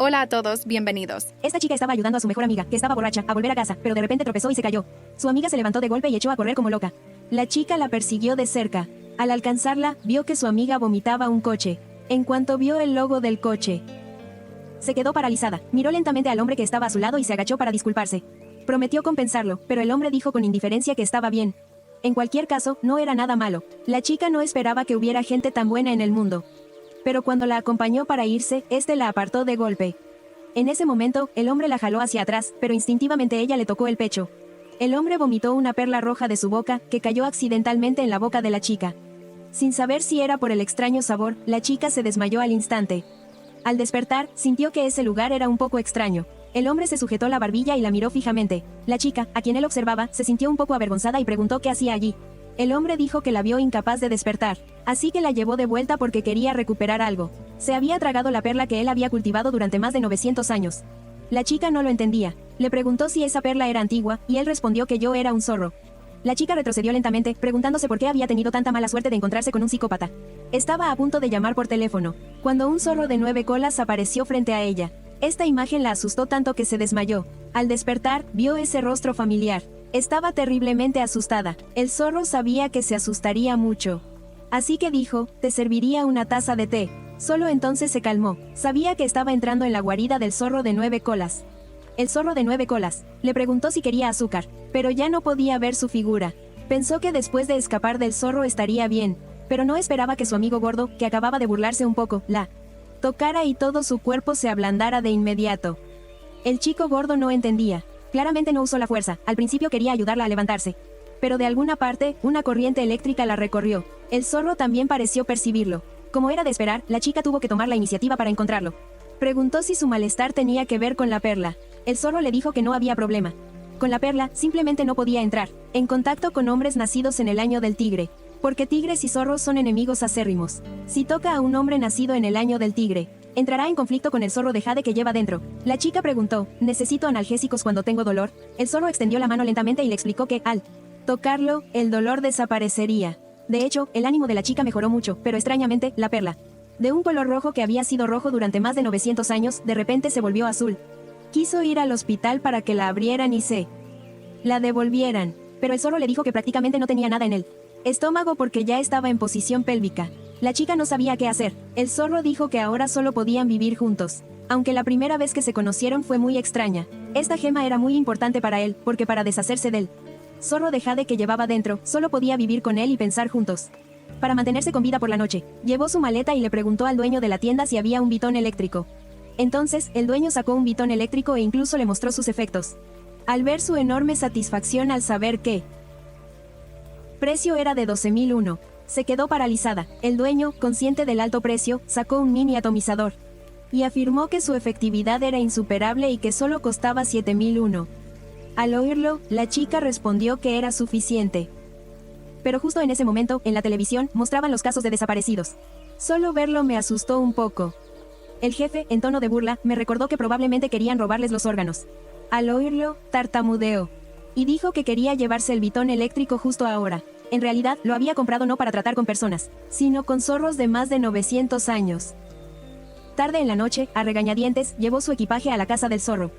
Hola a todos, bienvenidos. Esta chica estaba ayudando a su mejor amiga, que estaba borracha, a volver a casa, pero de repente tropezó y se cayó. Su amiga se levantó de golpe y echó a correr como loca. La chica la persiguió de cerca. Al alcanzarla, vio que su amiga vomitaba un coche. En cuanto vio el logo del coche, se quedó paralizada. Miró lentamente al hombre que estaba a su lado y se agachó para disculparse. Prometió compensarlo, pero el hombre dijo con indiferencia que estaba bien. En cualquier caso, no era nada malo. La chica no esperaba que hubiera gente tan buena en el mundo. Pero cuando la acompañó para irse, este la apartó de golpe. En ese momento, el hombre la jaló hacia atrás, pero instintivamente ella le tocó el pecho. El hombre vomitó una perla roja de su boca, que cayó accidentalmente en la boca de la chica. Sin saber si era por el extraño sabor, la chica se desmayó al instante. Al despertar, sintió que ese lugar era un poco extraño. El hombre se sujetó la barbilla y la miró fijamente. La chica, a quien él observaba, se sintió un poco avergonzada y preguntó qué hacía allí. El hombre dijo que la vio incapaz de despertar, así que la llevó de vuelta porque quería recuperar algo. Se había tragado la perla que él había cultivado durante más de 900 años. La chica no lo entendía. Le preguntó si esa perla era antigua, y él respondió que yo era un zorro. La chica retrocedió lentamente, preguntándose por qué había tenido tanta mala suerte de encontrarse con un psicópata. Estaba a punto de llamar por teléfono, cuando un zorro de 9 colas apareció frente a ella. Esta imagen la asustó tanto que se desmayó. Al despertar, vio ese rostro familiar. Estaba terriblemente asustada. El zorro sabía que se asustaría mucho. Así que dijo, te serviría una taza de té. Solo entonces se calmó. Sabía que estaba entrando en la guarida del zorro de 9 colas. El zorro de 9 colas le preguntó si quería azúcar, pero ya no podía ver su figura. Pensó que después de escapar del zorro estaría bien, pero no esperaba que su amigo gordo, que acababa de burlarse un poco, la tocara y todo su cuerpo se ablandara de inmediato. El chico gordo no entendía. Claramente no usó la fuerza. Al principio quería ayudarla a levantarse. Pero de alguna parte, una corriente eléctrica la recorrió. El zorro también pareció percibirlo. Como era de esperar, la chica tuvo que tomar la iniciativa para encontrarlo. Preguntó si su malestar tenía que ver con la perla. El zorro le dijo que no había problema. Con la perla, simplemente no podía entrar en contacto con hombres nacidos en el año del tigre. Porque tigres y zorros son enemigos acérrimos. Si toca a un hombre nacido en el año del tigre, entrará en conflicto con el zorro de jade que lleva dentro. La chica preguntó, ¿necesito analgésicos cuando tengo dolor? El zorro extendió la mano lentamente y le explicó que, al tocarlo, el dolor desaparecería. De hecho, el ánimo de la chica mejoró mucho, pero extrañamente, la perla, de un color rojo que había sido rojo durante más de 900 años, de repente se volvió azul. Quiso ir al hospital para que la abrieran y se la devolvieran, pero el zorro le dijo que prácticamente no tenía nada en el estómago porque ya estaba en posición pélvica. La chica no sabía qué hacer. El zorro dijo que ahora solo podían vivir juntos. Aunque la primera vez que se conocieron fue muy extraña. Esta gema era muy importante para él, porque para deshacerse del zorro de jade que llevaba dentro, solo podía vivir con él y pensar juntos. Para mantenerse con vida por la noche, llevó su maleta y le preguntó al dueño de la tienda si había un bitón eléctrico. Entonces, el dueño sacó un bitón eléctrico e incluso le mostró sus efectos. Al ver su enorme satisfacción al saber que precio era de 12.001, se quedó paralizada. El dueño, consciente del alto precio, sacó un mini atomizador y afirmó que su efectividad era insuperable y que solo costaba 7.001. Al oírlo, la chica respondió que era suficiente. Pero justo en ese momento, en la televisión, mostraban los casos de desaparecidos. Solo verlo me asustó un poco. El jefe, en tono de burla, me recordó que probablemente querían robarles los órganos. Al oírlo, tartamudeó y dijo que quería llevarse el bitón eléctrico justo ahora. En realidad, lo había comprado no para tratar con personas, sino con zorros de más de 900 años. Tarde en la noche, a regañadientes, llevó su equipaje a la casa del zorro.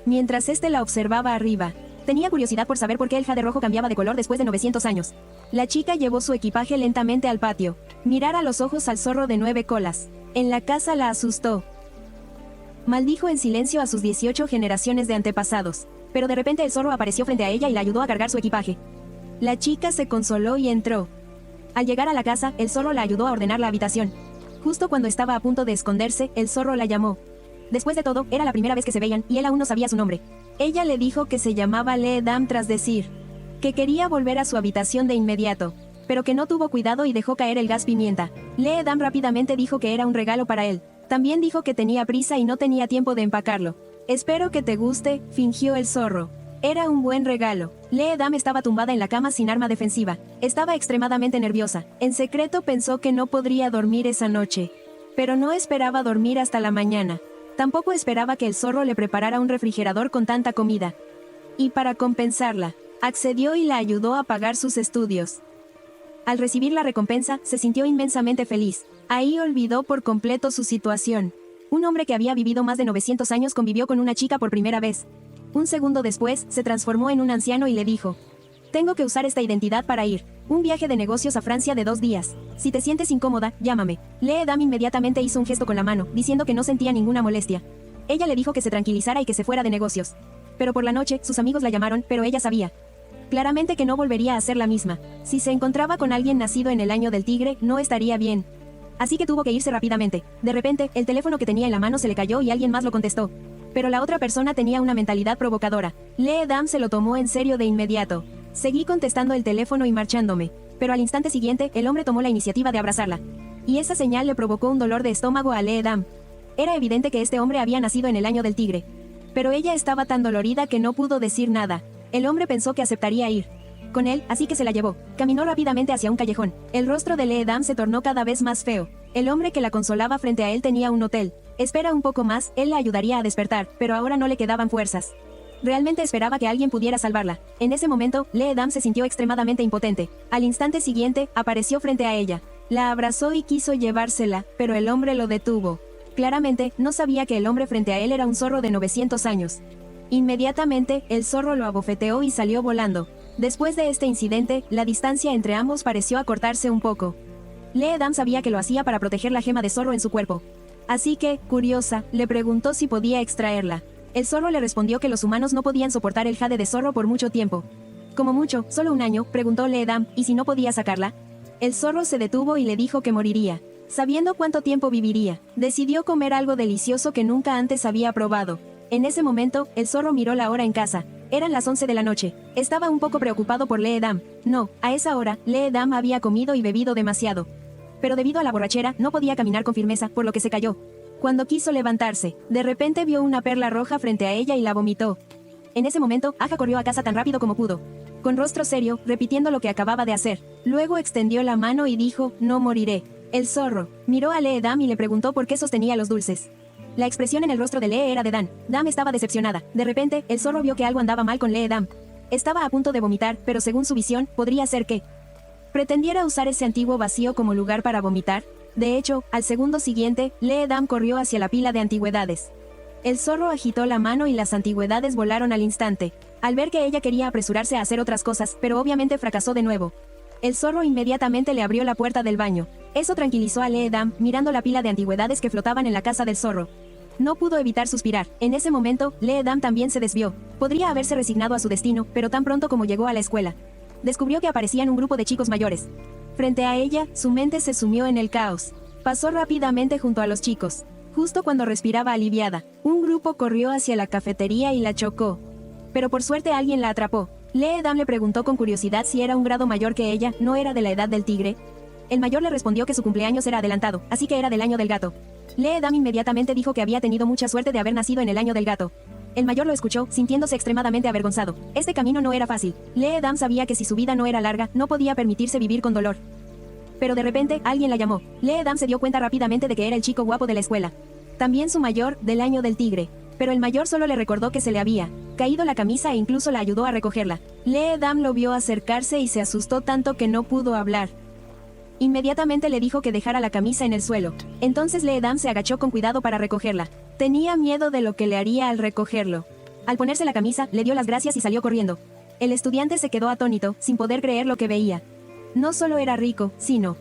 Mientras este la observaba arriba, tenía curiosidad por saber por qué el jade rojo cambiaba de color después de 900 años. La chica llevó su equipaje lentamente al patio. Mirar a los ojos al zorro de 9 colas. En la casa la asustó. Maldijo en silencio a sus 18 generaciones de antepasados. Pero de repente el zorro apareció frente a ella y la ayudó a cargar su equipaje. La chica se consoló y entró. Al llegar a la casa, el zorro la ayudó a ordenar la habitación. Justo cuando estaba a punto de esconderse, el zorro la llamó. Después de todo, era la primera vez que se veían, y él aún no sabía su nombre. Ella le dijo que se llamaba Lee Dam tras decir que quería volver a su habitación de inmediato, pero que no tuvo cuidado y dejó caer el gas pimienta. Lee Dam rápidamente dijo que era un regalo para él. También dijo que tenía prisa y no tenía tiempo de empacarlo. Espero que te guste, fingió el zorro. Era un buen regalo. Lee Dam estaba tumbada en la cama sin arma defensiva. Estaba extremadamente nerviosa. En secreto pensó que no podría dormir esa noche. Pero no esperaba dormir hasta la mañana. Tampoco esperaba que el zorro le preparara un refrigerador con tanta comida. Y para compensarla, accedió y la ayudó a pagar sus estudios. Al recibir la recompensa, se sintió inmensamente feliz. Ahí olvidó por completo su situación. Un hombre que había vivido más de 900 años convivió con una chica por primera vez. Un segundo después, se transformó en un anciano y le dijo: tengo que usar esta identidad para ir. Un viaje de negocios a Francia de 2 días. Si te sientes incómoda, llámame. Lee Dam inmediatamente hizo un gesto con la mano, diciendo que no sentía ninguna molestia. Ella le dijo que se tranquilizara y que se fuera de negocios. Pero por la noche, sus amigos la llamaron, pero ella sabía claramente que no volvería a ser la misma. Si se encontraba con alguien nacido en el año del tigre, no estaría bien. Así que tuvo que irse rápidamente. De repente, el teléfono que tenía en la mano se le cayó y alguien más lo contestó. Pero la otra persona tenía una mentalidad provocadora. Lee Dam se lo tomó en serio de inmediato. Seguí contestando el teléfono y marchándome. Pero al instante siguiente, el hombre tomó la iniciativa de abrazarla. Y esa señal le provocó un dolor de estómago a Lee Dam. Era evidente que este hombre había nacido en el año del tigre. Pero ella estaba tan dolorida que no pudo decir nada. El hombre pensó que aceptaría ir con él, así que se la llevó. Caminó rápidamente hacia un callejón. El rostro de Lee Dam se tornó cada vez más feo. El hombre que la consolaba frente a él tenía un hotel. Espera un poco más, él la ayudaría a despertar, pero ahora no le quedaban fuerzas. Realmente esperaba que alguien pudiera salvarla. En ese momento, Lee Dam se sintió extremadamente impotente. Al instante siguiente, apareció frente a ella. La abrazó y quiso llevársela, pero el hombre lo detuvo. Claramente, no sabía que el hombre frente a él era un zorro de 900 años. Inmediatamente, el zorro lo abofeteó y salió volando. Después de este incidente, la distancia entre ambos pareció acortarse un poco. Lee Dam sabía que lo hacía para proteger la gema de zorro en su cuerpo. Así que, curiosa, le preguntó si podía extraerla. El zorro le respondió que los humanos no podían soportar el jade de zorro por mucho tiempo. Como mucho, solo un año, preguntó Lee Dam, ¿y si no podía sacarla? El zorro se detuvo y le dijo que moriría. Sabiendo cuánto tiempo viviría, decidió comer algo delicioso que nunca antes había probado. En ese momento, el zorro miró la hora en casa. Eran las 11 de la noche. Estaba un poco preocupado por Lee Dam. No, a esa hora, Lee Dam había comido y bebido demasiado. Pero debido a la borrachera, no podía caminar con firmeza, por lo que se cayó. Cuando quiso levantarse, de repente vio una perla roja frente a ella y la vomitó. En ese momento, Aja corrió a casa tan rápido como pudo. Con rostro serio, repitiendo lo que acababa de hacer. Luego extendió la mano y dijo: no moriré. El zorro miró a Lee Dam y le preguntó por qué sostenía los dulces. La expresión en el rostro de Lee era de Dan. Dam estaba decepcionada. De repente, el zorro vio que algo andaba mal con Lee Dam. Estaba a punto de vomitar, pero según su visión, podría ser que pretendiera usar ese antiguo vacío como lugar para vomitar. De hecho, al segundo siguiente, Lee Dam corrió hacia la pila de antigüedades. El zorro agitó la mano y las antigüedades volaron al instante. Al ver que ella quería apresurarse a hacer otras cosas, pero obviamente fracasó de nuevo. El zorro inmediatamente le abrió la puerta del baño. Eso tranquilizó a Lee Dam, mirando la pila de antigüedades que flotaban en la casa del zorro. No pudo evitar suspirar. En ese momento, Lee Dam también se desvió. Podría haberse resignado a su destino, pero tan pronto como llegó a la escuela, descubrió que aparecían un grupo de chicos mayores. Frente a ella, su mente se sumió en el caos. Pasó rápidamente junto a los chicos. Justo cuando respiraba aliviada, un grupo corrió hacia la cafetería y la chocó. Pero por suerte alguien la atrapó. Lee Dam le preguntó con curiosidad si era un grado mayor que ella, ¿no era de la edad del tigre? El mayor le respondió que su cumpleaños era adelantado, así que era del año del gato. Lee Dam inmediatamente dijo que había tenido mucha suerte de haber nacido en el año del gato. El mayor lo escuchó, sintiéndose extremadamente avergonzado. Este camino no era fácil. Lee Dam sabía que si su vida no era larga, no podía permitirse vivir con dolor. Pero de repente, alguien la llamó. Lee Dam se dio cuenta rápidamente de que era el chico guapo de la escuela. También su mayor, del año del tigre. Pero el mayor solo le recordó que se le había caído la camisa e incluso la ayudó a recogerla. Lee Dam lo vio acercarse y se asustó tanto que no pudo hablar. Inmediatamente le dijo que dejara la camisa en el suelo. Entonces Lee Dam se agachó con cuidado para recogerla. Tenía miedo de lo que le haría al recogerlo. Al ponerse la camisa, le dio las gracias y salió corriendo. El estudiante se quedó atónito, sin poder creer lo que veía. No solo era rico, sino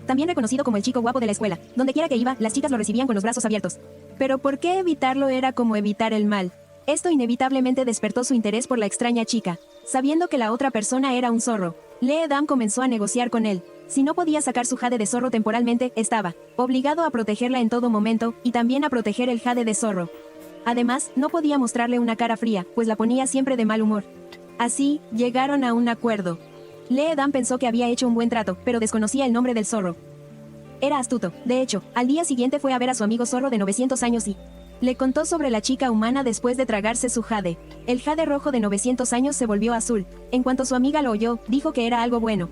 también reconocido como el chico guapo de la escuela. Donde quiera que iba, las chicas lo recibían con los brazos abiertos. Pero ¿por qué evitarlo era como evitar el mal? Esto inevitablemente despertó su interés por la extraña chica. Sabiendo que la otra persona era un zorro, Lee Dam comenzó a negociar con él. Si no podía sacar su jade de zorro temporalmente, estaba obligado a protegerla en todo momento, y también a proteger el jade de zorro. Además, no podía mostrarle una cara fría, pues la ponía siempre de mal humor. Así, llegaron a un acuerdo. Lee Dam pensó que había hecho un buen trato, pero desconocía el nombre del zorro. Era astuto. De hecho, al día siguiente fue a ver a su amigo zorro de 900 años y le contó sobre la chica humana después de tragarse su jade. El jade rojo de 900 años se volvió azul. En cuanto su amiga lo oyó, dijo que era algo bueno.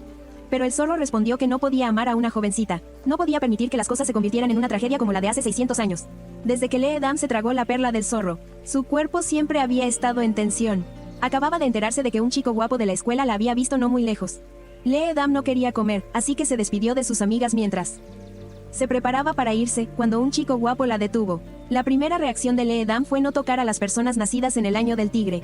Pero el zorro respondió que no podía amar a una jovencita. No podía permitir que las cosas se convirtieran en una tragedia como la de hace 600 años. Desde que Lee Dam se tragó la perla del zorro, su cuerpo siempre había estado en tensión. Acababa de enterarse de que un chico guapo de la escuela la había visto no muy lejos. Lee Dam no quería comer, así que se despidió de sus amigas mientras se preparaba para irse, cuando un chico guapo la detuvo. La primera reacción de Lee-dam fue no tocar a las personas nacidas en el año del tigre.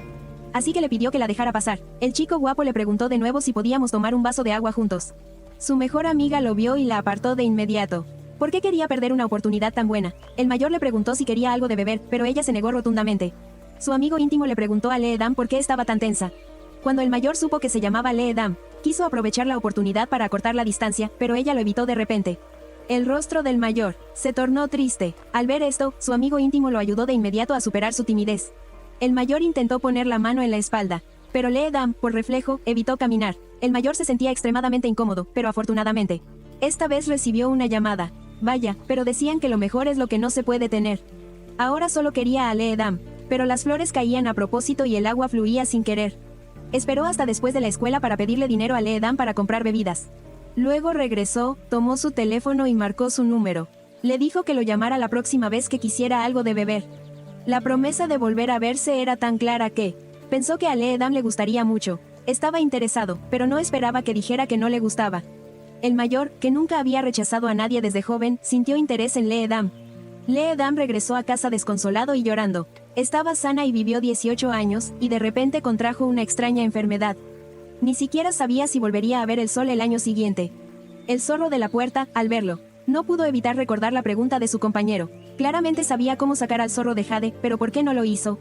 Así que le pidió que la dejara pasar. El chico guapo le preguntó de nuevo si podíamos tomar un vaso de agua juntos. Su mejor amiga lo vio y la apartó de inmediato. ¿Por qué quería perder una oportunidad tan buena? El mayor le preguntó si quería algo de beber, pero ella se negó rotundamente. Su amigo íntimo le preguntó a Lee-dam por qué estaba tan tensa. Cuando el mayor supo que se llamaba Lee-dam, quiso aprovechar la oportunidad para acortar la distancia, pero ella lo evitó de repente. El rostro del mayor se tornó triste. Al ver esto, su amigo íntimo lo ayudó de inmediato a superar su timidez. El mayor intentó poner la mano en la espalda, pero Lee-dam, por reflejo, evitó caminar. El mayor se sentía extremadamente incómodo, pero afortunadamente, esta vez recibió una llamada. Vaya, pero decían que lo mejor es lo que no se puede tener. Ahora solo quería a Lee-dam, pero las flores caían a propósito y el agua fluía sin querer. Esperó hasta después de la escuela para pedirle dinero a Lee-dam para comprar bebidas. Luego regresó, tomó su teléfono y marcó su número. Le dijo que lo llamara la próxima vez que quisiera algo de beber. La promesa de volver a verse era tan clara que pensó que a Lee-dam le gustaría mucho. Estaba interesado, pero no esperaba que dijera que no le gustaba. El mayor, que nunca había rechazado a nadie desde joven, sintió interés en Lee-dam. Lee-dam regresó a casa desconsolado y llorando. Estaba sana y vivió 18 años, y de repente contrajo una extraña enfermedad. Ni siquiera sabía si volvería a ver el sol el año siguiente. El zorro de la puerta, al verlo, no pudo evitar recordar la pregunta de su compañero. Claramente sabía cómo sacar al zorro de Jade, pero ¿por qué no lo hizo?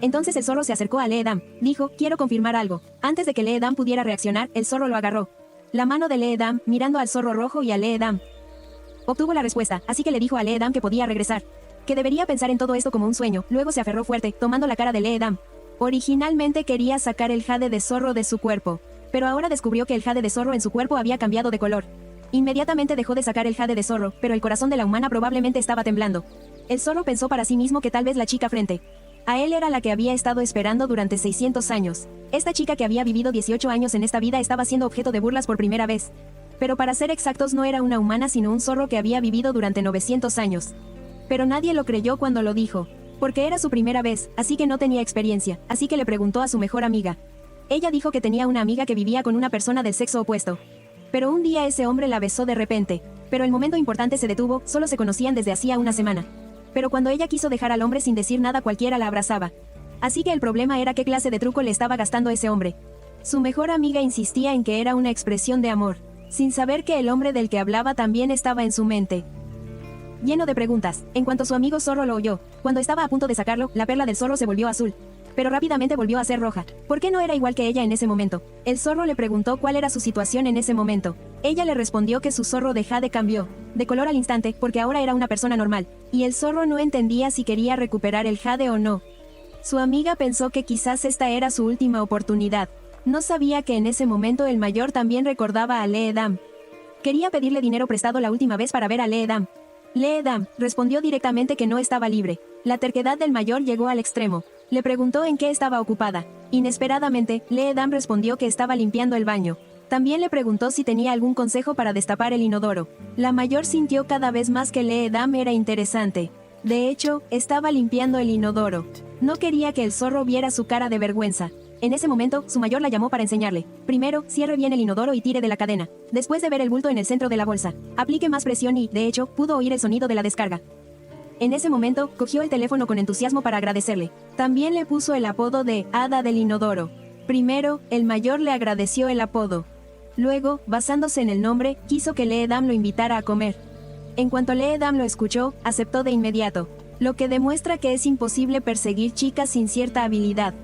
Entonces el zorro se acercó a Lee-dam. Dijo, quiero confirmar algo. Antes de que Lee-dam pudiera reaccionar, el zorro lo agarró. La mano de Lee-dam, mirando al zorro rojo y a Lee-dam. Obtuvo la respuesta, así que le dijo a Lee-dam que podía regresar. Que debería pensar en todo esto como un sueño. Luego se aferró fuerte, tomando la cara de Lee-dam. Originalmente quería sacar el jade de zorro de su cuerpo, pero ahora descubrió que el jade de zorro en su cuerpo había cambiado de color. Inmediatamente dejó de sacar el jade de zorro, pero el corazón de la humana probablemente estaba temblando. El zorro pensó para sí mismo que tal vez la chica frente a él era la que había estado esperando durante 600 años. Esta chica que había vivido 18 años en esta vida estaba siendo objeto de burlas por primera vez. Pero para ser exactos no era una humana sino un zorro que había vivido durante 900 años. Pero nadie lo creyó cuando lo dijo. Porque era su primera vez, así que no tenía experiencia, así que le preguntó a su mejor amiga. Ella dijo que tenía una amiga que vivía con una persona del sexo opuesto. Pero un día ese hombre la besó de repente. Pero el momento importante se detuvo, solo se conocían desde hacía una semana. Pero cuando ella quiso dejar al hombre sin decir nada cualquiera la abrazaba. Así que el problema era qué clase de truco le estaba gastando ese hombre. Su mejor amiga insistía en que era una expresión de amor, sin saber que el hombre del que hablaba también estaba en su mente. Lleno de preguntas, en cuanto su amigo zorro lo oyó, cuando estaba a punto de sacarlo, la perla del zorro se volvió azul. Pero rápidamente volvió a ser roja. ¿Por qué no era igual que ella en ese momento? El zorro le preguntó cuál era su situación en ese momento. Ella le respondió que su zorro de jade cambió de color al instante, porque ahora era una persona normal, y el zorro no entendía si quería recuperar el jade o no. Su amiga pensó que quizás esta era su última oportunidad. No sabía que en ese momento el mayor también recordaba a Lee-dam. Quería pedirle dinero prestado la última vez para ver a Lee-dam. Lee-dam respondió directamente que no estaba libre. La terquedad del mayor llegó al extremo. Le preguntó en qué estaba ocupada. Inesperadamente, Lee-dam respondió que estaba limpiando el baño. También le preguntó si tenía algún consejo para destapar el inodoro. La mayor sintió cada vez más que Lee-dam era interesante. De hecho, estaba limpiando el inodoro. No quería que el zorro viera su cara de vergüenza. En ese momento, su mayor la llamó para enseñarle. Primero, cierre bien el inodoro y tire de la cadena. Después de ver el bulto en el centro de la bolsa, aplique más presión y, de hecho, pudo oír el sonido de la descarga. En ese momento, cogió el teléfono con entusiasmo para agradecerle. También le puso el apodo de Hada del Inodoro. Primero, el mayor le agradeció el apodo. Luego, basándose en el nombre, quiso que Lee-dam lo invitara a comer. En cuanto Lee-dam lo escuchó, aceptó de inmediato. Lo que demuestra que es imposible perseguir chicas sin cierta habilidad.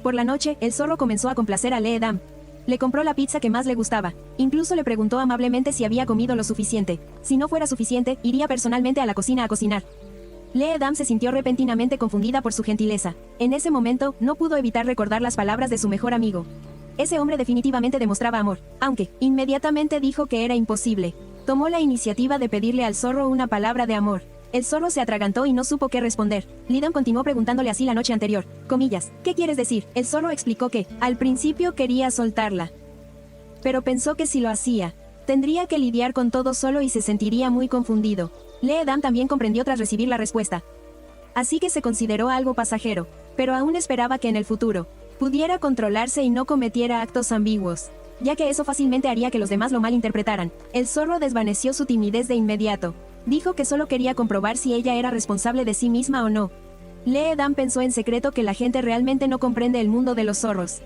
Por la noche, el zorro comenzó a complacer a Lee-dam. Le compró la pizza que más le gustaba. Incluso le preguntó amablemente si había comido lo suficiente. Si no fuera suficiente, iría personalmente a la cocina a cocinar. Lee-dam se sintió repentinamente confundida por su gentileza. En ese momento, no pudo evitar recordar las palabras de su mejor amigo. Ese hombre definitivamente demostraba amor, aunque, inmediatamente dijo que era imposible. Tomó la iniciativa de pedirle al zorro una palabra de amor. El zorro se atragantó y no supo qué responder. Lee-dam continuó preguntándole así la noche anterior. Comillas, ¿qué quieres decir? El zorro explicó que, al principio quería soltarla. Pero pensó que si lo hacía, tendría que lidiar con todo solo y se sentiría muy confundido. Lee-dam también comprendió tras recibir la respuesta. Así que se consideró algo pasajero, pero aún esperaba que en el futuro pudiera controlarse y no cometiera actos ambiguos, ya que eso fácilmente haría que los demás lo malinterpretaran. El zorro desvaneció su timidez de inmediato. Dijo que solo quería comprobar si ella era responsable de sí misma o no. Lee-Dam pensó en secreto que la gente realmente no comprende el mundo de los zorros.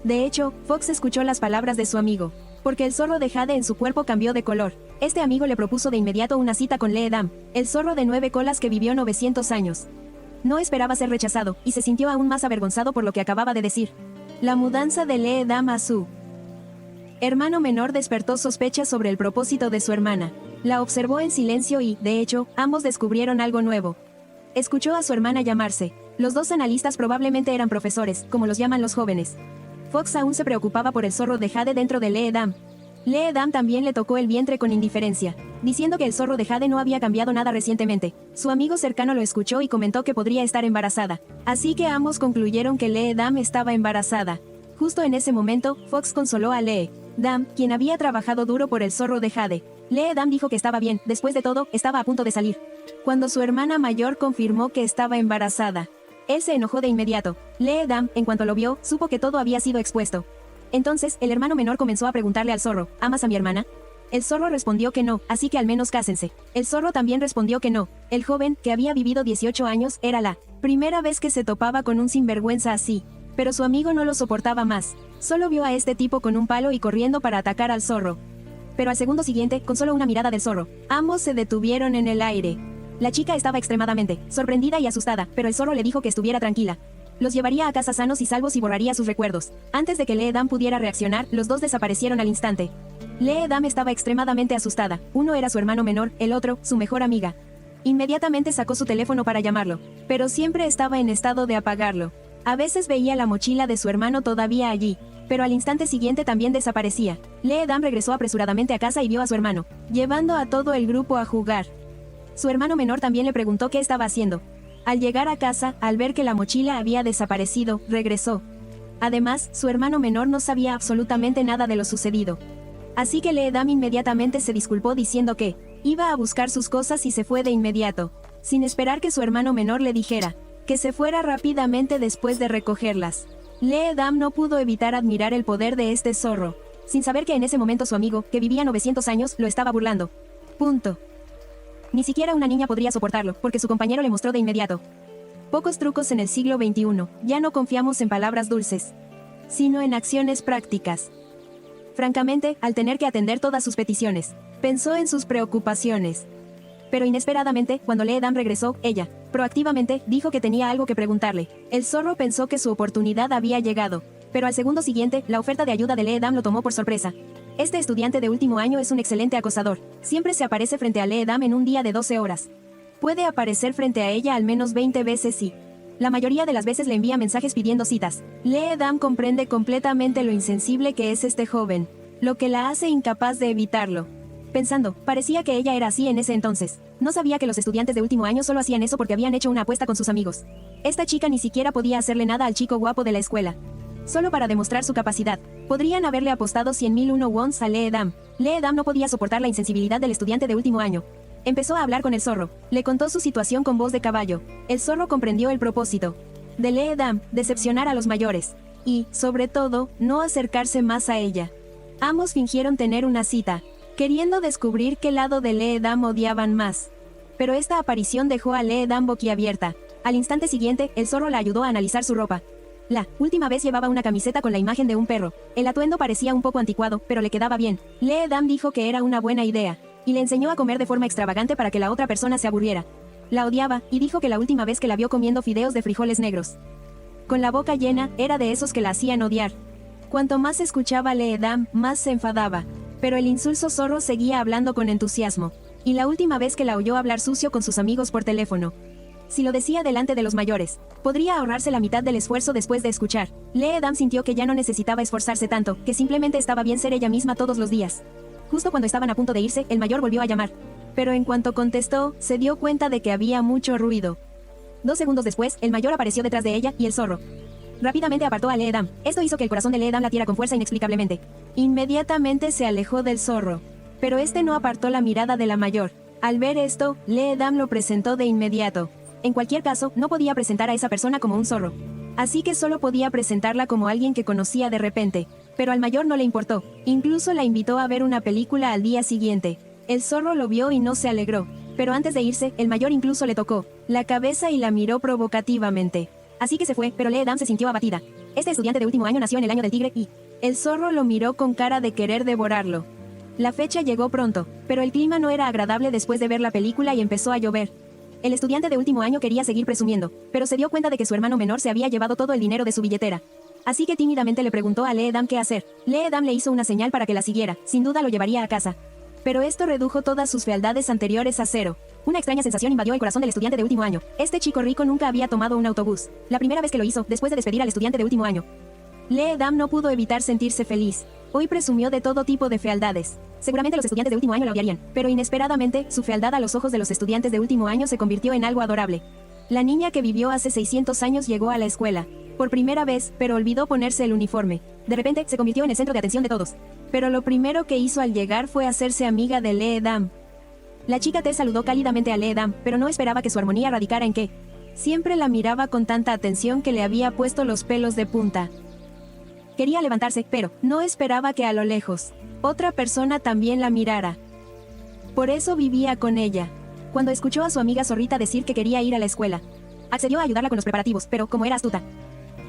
De hecho, Fox escuchó las palabras de su amigo, porque el zorro de Jade en su cuerpo cambió de color. Este amigo le propuso de inmediato una cita con Lee-Dam, el zorro de 9 colas que vivió 900 años. No esperaba ser rechazado, y se sintió aún más avergonzado por lo que acababa de decir. La mudanza de Lee-Dam a su hermano menor despertó sospechas sobre el propósito de su hermana. La observó en silencio y, de hecho, ambos descubrieron algo nuevo. Escuchó a su hermana llamarse. Los dos analistas probablemente eran profesores, como los llaman los jóvenes. Fox aún se preocupaba por el zorro de Jade dentro de Lee-Dam. Lee-Dam también le tocó el vientre con indiferencia, diciendo que el zorro de Jade no había cambiado nada recientemente. Su amigo cercano lo escuchó y comentó que podría estar embarazada. Así que ambos concluyeron que Lee-Dam estaba embarazada. Justo en ese momento, Fox consoló a Lee-Dam, quien había trabajado duro por el zorro de Jade. Lee-Dam dijo que estaba bien, después de todo, estaba a punto de salir. Cuando su hermana mayor confirmó que estaba embarazada, él se enojó de inmediato. Lee-Dam, en cuanto lo vio, supo que todo había sido expuesto. Entonces, el hermano menor comenzó a preguntarle al zorro, ¿amas a mi hermana? El zorro respondió que no, así que al menos cásense. El zorro también respondió que no. El joven, que había vivido 18 años, era la primera vez que se topaba con un sinvergüenza así. Pero su amigo no lo soportaba más. Solo vio a este tipo con un palo y corriendo para atacar al zorro. Pero al segundo siguiente, con solo una mirada del zorro, ambos se detuvieron en el aire. La chica estaba extremadamente sorprendida y asustada, pero el zorro le dijo que estuviera tranquila. Los llevaría a casa sanos y salvos y borraría sus recuerdos. Antes de que Lee-Dam pudiera reaccionar, los dos desaparecieron al instante. Lee-Dam estaba extremadamente asustada. Uno era su hermano menor, el otro, su mejor amiga. Inmediatamente sacó su teléfono para llamarlo, pero siempre estaba en estado de apagarlo. A veces veía la mochila de su hermano todavía allí, pero al instante siguiente también desaparecía. Lee-Dam regresó apresuradamente a casa y vio a su hermano, llevando a todo el grupo a jugar. Su hermano menor también le preguntó qué estaba haciendo. Al llegar a casa, al ver que la mochila había desaparecido, regresó. Además, su hermano menor no sabía absolutamente nada de lo sucedido. Así que Lee-Dam inmediatamente se disculpó diciendo que iba a buscar sus cosas y se fue de inmediato, sin esperar que su hermano menor le dijera que se fuera rápidamente después de recogerlas. Lee-Dam no pudo evitar admirar el poder de este zorro, sin saber que en ese momento su amigo, que vivía 900 años, lo estaba burlando. Punto. Ni siquiera una niña podría soportarlo, porque su compañero le mostró de inmediato. Pocos trucos en el siglo XXI. Ya no confiamos en palabras dulces, sino en acciones prácticas. Francamente, al tener que atender todas sus peticiones, pensó en sus preocupaciones. Pero inesperadamente, cuando Lee-Dam regresó, ella, proactivamente, dijo que tenía algo que preguntarle. El zorro pensó que su oportunidad había llegado, pero al segundo siguiente, la oferta de ayuda de Lee-Dam lo tomó por sorpresa. Este estudiante de último año es un excelente acosador. Siempre se aparece frente a Lee-Dam en un día de 12 horas. Puede aparecer frente a ella al menos 20 veces y la mayoría de las veces le envía mensajes pidiendo citas. Lee-Dam comprende completamente lo insensible que es este joven, lo que la hace incapaz de evitarlo. Pensando, parecía que ella era así en ese entonces. No sabía que los estudiantes de último año solo hacían eso porque habían hecho una apuesta con sus amigos. Esta chica ni siquiera podía hacerle nada al chico guapo de la escuela. Solo para demostrar su capacidad, podrían haberle apostado 100.001 wons a Lee-Dam. Lee-Dam no podía soportar la insensibilidad del estudiante de último año. Empezó a hablar con el zorro. Le contó su situación con voz de caballo. El zorro comprendió el propósito de Lee-Dam, decepcionar a los mayores. Y, sobre todo, no acercarse más a ella. Ambos fingieron tener una cita, queriendo descubrir qué lado de Lee-Dam odiaban más. Pero esta aparición dejó a Lee-Dam boquiabierta. Al instante siguiente, el zorro la ayudó a analizar su ropa. La última vez llevaba una camiseta con la imagen de un perro. El atuendo parecía un poco anticuado, pero le quedaba bien. Lee-Dam dijo que era una buena idea, y le enseñó a comer de forma extravagante para que la otra persona se aburriera. La odiaba, y dijo que la última vez que la vio comiendo fideos de frijoles negros, con la boca llena, era de esos que la hacían odiar. Cuanto más escuchaba Lee-Dam, más se enfadaba. Pero el insulso zorro seguía hablando con entusiasmo. Y la última vez que la oyó hablar sucio con sus amigos por teléfono. Si lo decía delante de los mayores, podría ahorrarse la mitad del esfuerzo después de escuchar. Lee-Dam sintió que ya no necesitaba esforzarse tanto, que simplemente estaba bien ser ella misma todos los días. Justo cuando estaban a punto de irse, el mayor volvió a llamar. Pero en cuanto contestó, se dio cuenta de que había mucho ruido. 2 segundos después, el mayor apareció detrás de ella y el zorro rápidamente apartó a Lee-Dam. Esto hizo que el corazón de Lee-Dam latiera con fuerza inexplicablemente. Inmediatamente se alejó del zorro. Pero este no apartó la mirada de la mayor. Al ver esto, Lee-Dam lo presentó de inmediato. En cualquier caso, no podía presentar a esa persona como un zorro. Así que solo podía presentarla como alguien que conocía de repente. Pero al mayor no le importó. Incluso la invitó a ver una película al día siguiente. El zorro lo vio y no se alegró. Pero antes de irse, el mayor incluso le tocó la cabeza y la miró provocativamente. Así que se fue, pero Lee Dam se sintió abatida. Este estudiante de último año nació en el año del tigre y... El zorro lo miró con cara de querer devorarlo. La fecha llegó pronto, pero el clima no era agradable después de ver la película y empezó a llover. El estudiante de último año quería seguir presumiendo, pero se dio cuenta de que su hermano menor se había llevado todo el dinero de su billetera. Así que tímidamente le preguntó a Lee Dam qué hacer. Lee Dam le hizo una señal para que la siguiera, sin duda lo llevaría a casa. Pero esto redujo todas sus fealdades anteriores a cero. Una extraña sensación invadió el corazón del estudiante de último año. Este chico rico nunca había tomado un autobús. La primera vez que lo hizo, después de despedir al estudiante de último año. Lee Dam no pudo evitar sentirse feliz. Hoy presumió de todo tipo de fealdades. Seguramente los estudiantes de último año la odiarían, pero inesperadamente, su fealdad a los ojos de los estudiantes de último año se convirtió en algo adorable. La niña que vivió hace 600 años llegó a la escuela. Por primera vez, pero olvidó ponerse el uniforme. De repente, se convirtió en el centro de atención de todos. Pero lo primero que hizo al llegar fue hacerse amiga de Lee Dam. La chica T saludó cálidamente a Lee Dam, pero no esperaba que su armonía radicara en que siempre la miraba con tanta atención que le había puesto los pelos de punta. Quería levantarse, pero no esperaba que a lo lejos otra persona también la mirara. Por eso vivía con ella. Cuando escuchó a su amiga zorrita decir que quería ir a la escuela, accedió a ayudarla con los preparativos, pero como era astuta,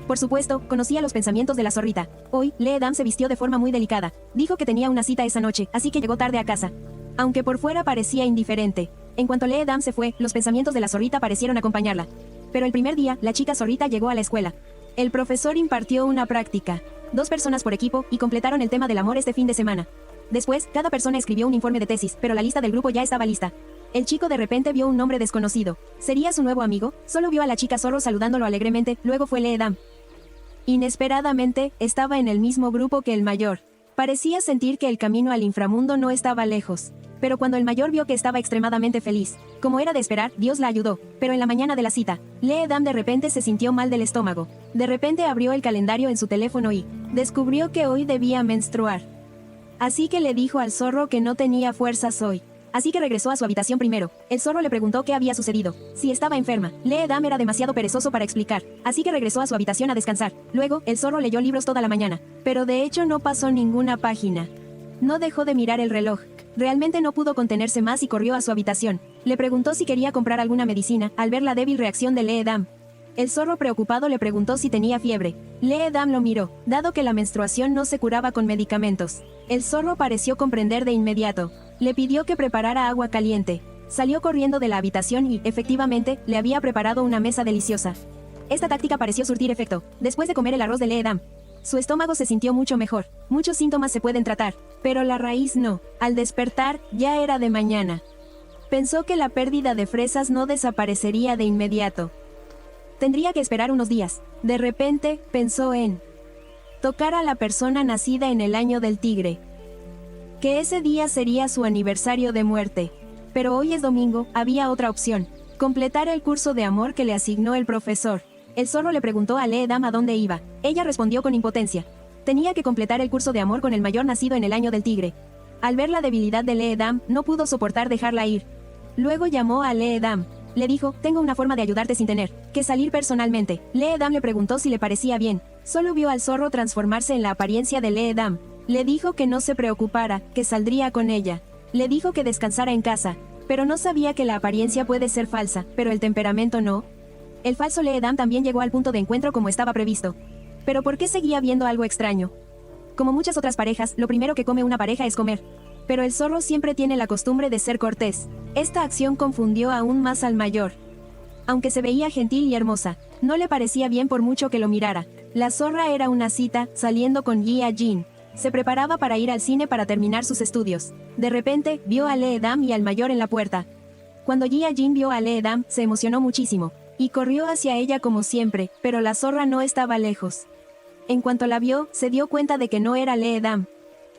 por supuesto, conocía los pensamientos de la zorrita. Hoy, Lee Dam se vistió de forma muy delicada. Dijo que tenía una cita esa noche, así que llegó tarde a casa. Aunque por fuera parecía indiferente. En cuanto Lee Dam se fue, los pensamientos de la zorrita parecieron acompañarla. Pero el primer día, la chica zorrita llegó a la escuela. El profesor impartió una práctica. 2 personas por equipo, y completaron el tema del amor este fin de semana. Después, cada persona escribió un informe de tesis, pero la lista del grupo ya estaba lista. El chico de repente vio un nombre desconocido. ¿Sería su nuevo amigo? Solo vio a la chica zorro saludándolo alegremente, luego fue Lee Dam. Inesperadamente, estaba en el mismo grupo que el mayor. Parecía sentir que el camino al inframundo no estaba lejos. Pero cuando el mayor vio que estaba extremadamente feliz, como era de esperar, Dios la ayudó. Pero en la mañana de la cita, Lee Dam de repente se sintió mal del estómago. De repente abrió el calendario en su teléfono y descubrió que hoy debía menstruar. Así que le dijo al zorro que no tenía fuerzas hoy. Así que regresó a su habitación primero. El zorro le preguntó qué había sucedido, si estaba enferma. Lee Dam era demasiado perezoso para explicar, así que regresó a su habitación a descansar. Luego, el zorro leyó libros toda la mañana, pero de hecho no pasó ninguna página. No dejó de mirar el reloj. Realmente no pudo contenerse más y corrió a su habitación. Le preguntó si quería comprar alguna medicina, al ver la débil reacción de Lee Dam. El zorro preocupado le preguntó si tenía fiebre. Lee Dam lo miró, dado que la menstruación no se curaba con medicamentos. El zorro pareció comprender de inmediato. Le pidió que preparara agua caliente. Salió corriendo de la habitación y, efectivamente, le había preparado una mesa deliciosa. Esta táctica pareció surtir efecto. Después de comer el arroz de Lee Dam, su estómago se sintió mucho mejor. Muchos síntomas se pueden tratar, pero la raíz no. Al despertar, ya era de mañana. Pensó que la pérdida de fresas no desaparecería de inmediato. Tendría que esperar unos días. De repente, pensó en tocar a la persona nacida en el año del tigre. Que ese día sería su aniversario de muerte. Pero hoy es domingo, había otra opción. Completar el curso de amor que le asignó el profesor. El zorro le preguntó a Lee Dam a dónde iba. Ella respondió con impotencia. Tenía que completar el curso de amor con el mayor nacido en el año del tigre. Al ver la debilidad de Lee Dam, no pudo soportar dejarla ir. Luego llamó a Lee Dam. Le dijo, tengo una forma de ayudarte sin tener que salir personalmente. Lee Dam le preguntó si le parecía bien. Solo vio al zorro transformarse en la apariencia de Lee Dam. Le dijo que no se preocupara, que saldría con ella. Le dijo que descansara en casa. Pero no sabía que la apariencia puede ser falsa, pero el temperamento no. El falso Lee Dam también llegó al punto de encuentro como estaba previsto. Pero ¿por qué seguía viendo algo extraño? Como muchas otras parejas, lo primero que come una pareja es comer. Pero el zorro siempre tiene la costumbre de ser cortés. Esta acción confundió aún más al mayor. Aunque se veía gentil y hermosa, no le parecía bien por mucho que lo mirara. La zorra era una cita, saliendo con Jia Jin. Se preparaba para ir al cine para terminar sus estudios. De repente, vio a Lee Dam y al mayor en la puerta. Cuando Jia Jin vio a Lee Dam, se emocionó muchísimo. Y corrió hacia ella como siempre, pero la zorra no estaba lejos. En cuanto la vio, se dio cuenta de que no era Lee Dam.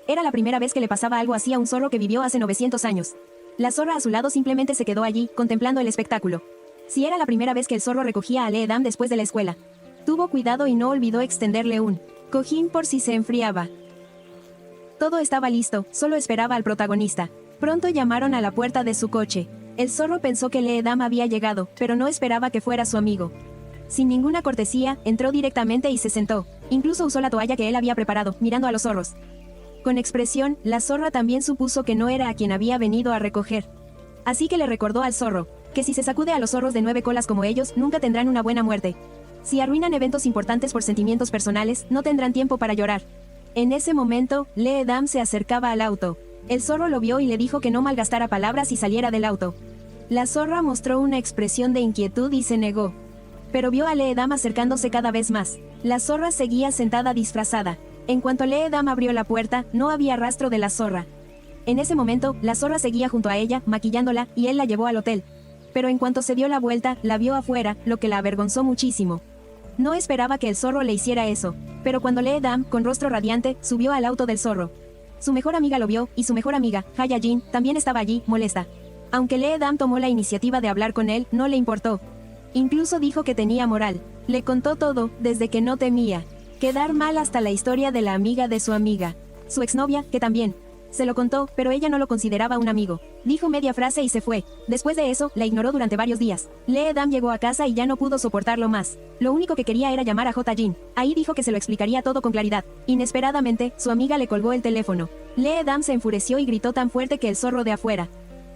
Era la primera vez que le pasaba algo así a un zorro que vivió hace 900 años. La zorra a su lado simplemente se quedó allí, contemplando el espectáculo. Si era la primera vez que el zorro recogía a Lee Dam después de la escuela. Tuvo cuidado y no olvidó extenderle un cojín por si se enfriaba. Todo estaba listo, solo esperaba al protagonista. Pronto llamaron a la puerta de su coche. El zorro pensó que Lee Dam había llegado, pero no esperaba que fuera su amigo. Sin ninguna cortesía, entró directamente y se sentó. Incluso usó la toalla que él había preparado, mirando a los zorros. Con expresión, la zorra también supuso que no era a quien había venido a recoger. Así que le recordó al zorro, que si se sacude a los zorros de 9 colas como ellos, nunca tendrán una buena muerte. Si arruinan eventos importantes por sentimientos personales, no tendrán tiempo para llorar. En ese momento, Lee Dam se acercaba al auto. El zorro lo vio y le dijo que no malgastara palabras y saliera del auto. La zorra mostró una expresión de inquietud y se negó. Pero vio a Lee Dam acercándose cada vez más. La zorra seguía sentada disfrazada. En cuanto Lee Dam abrió la puerta, no había rastro de la zorra. En ese momento, la zorra seguía junto a ella, maquillándola, y él la llevó al hotel. Pero en cuanto se dio la vuelta, la vio afuera, lo que la avergonzó muchísimo. No esperaba que el zorro le hiciera eso, pero cuando Lee Dam, con rostro radiante, subió al auto del zorro. Su mejor amiga lo vio, y su mejor amiga, Haya Jin, también estaba allí, molesta. Aunque Lee Dam tomó la iniciativa de hablar con él, no le importó. Incluso dijo que tenía moral. Le contó todo, desde que no temía quedar mal hasta la historia de la amiga de su amiga. Su exnovia, que también se lo contó, pero ella no lo consideraba un amigo. Dijo media frase y se fue. Después de eso, la ignoró durante varios días. Lee Dam llegó a casa y ya no pudo soportarlo más. Lo único que quería era llamar a J. Jin. Ahí dijo que se lo explicaría todo con claridad. Inesperadamente, su amiga le colgó el teléfono. Lee Dam se enfureció y gritó tan fuerte que el zorro de afuera